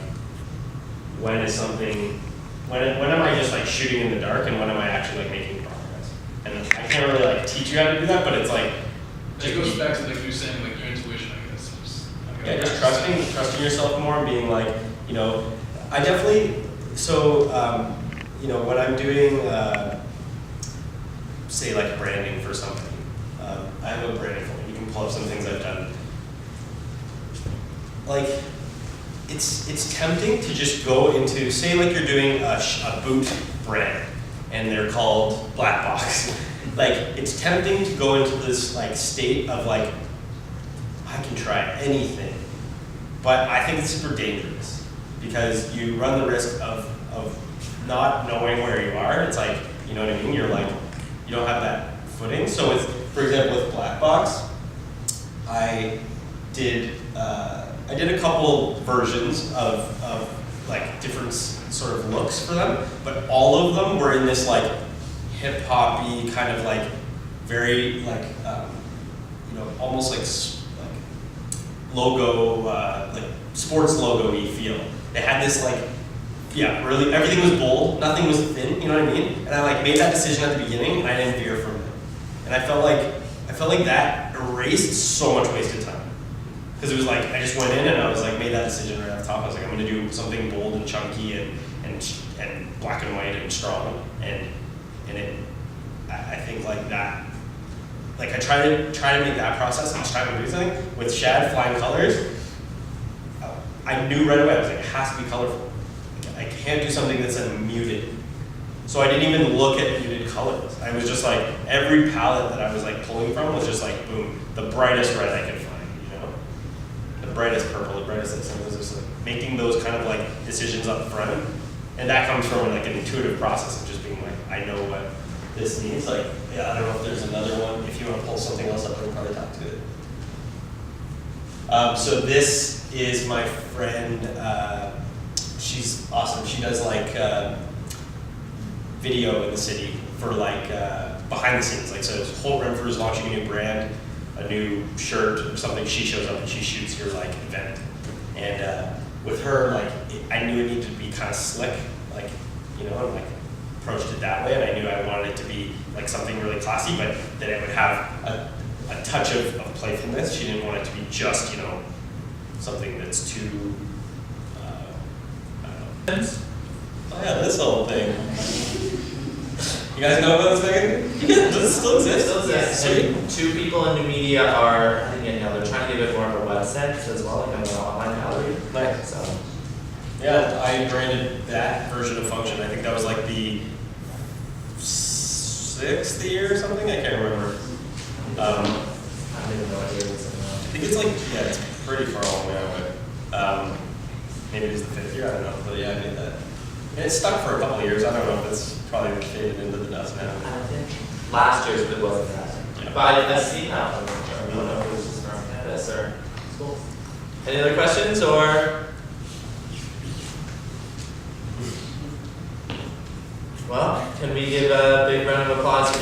when am I just like shooting in the dark and when am I actually like making progress? And I can't really like teach you how to do that, but it's like, it goes back to like you were saying, like your intuition, I guess. just trusting yourself more and being like, you know, I definitely, so, you know, when I'm doing, say like branding for something, I have a branding folder, you can pull up some things I've done. Like, it's tempting to just go into, say like you're doing a boot brand and they're called Black Box. Like, it's tempting to go into this like state of like, I can try anything. But I think it's super dangerous because you run the risk of not knowing where you are. It's like, you know what I mean? You're like, you don't have that footing. So for example, with Black Box, I did a couple versions of like different sort of looks for them, but all of them were in this like hip hoppy kind of like very like you know, almost like logo like sports logo-y feel. They had this like, yeah, really everything was bold, nothing was thin, you know what I mean? And I like made that decision at the beginning and I didn't veer from it. And I felt like that erased so much wasted time. Because it was like, I just went in and I was like, made that decision right off the top. I was like, I'm gonna do something bold and chunky and black and white and strong. And I think like that, like I try to make that process each time I do something. With Shad Flying Colors, I knew right away, I was like, it has to be colorful. I can't do something that's muted. So I didn't even look at muted colors. I was just like, every palette that I was like pulling from was just like, boom, the brightest red I could find, you know? The brightest purple, the brightest this, and it was just like making those kind of like decisions up front. And that comes from like an intuitive process of just being like, I know what this needs. Like, yeah, I don't know if there's another one. If you want to pull something else up, I can probably talk to it. So this is my friend, she's awesome. She does like video in the city for like behind the scenes. Like, so Holt Renfrew is launching a new brand, a new shirt or something. She shows up and she shoots your like event. And with her, like, I knew it needed to be kind of slick, like, you know, and like approached it that way. And I knew I wanted it to be like something really classy, but that it would have a touch of playfulness. She didn't want it to be just, you know, something that's too, I don't know. Oh yeah, this whole thing. You guys know about this thing? Does it still exist? It still exists. And two people in new media are, I think, you know, they're trying to give it more of a website as well, like an online gallery. Nice. So, yeah, I branded that version of Function. I think that was like the 6th year or something. I can't remember. I don't even know what year it is anymore. I think it's like, yeah, it's pretty far along now, but maybe it's the 5th year. I don't know, but yeah, I made that. And it's stuck for a couple of years. I don't know if it's probably faded into the dust now. I don't think. Last year's it wasn't that. Yeah. But I see now. I don't know if it was just around campus or school. Any other questions or? Well, can we give a big round of applause to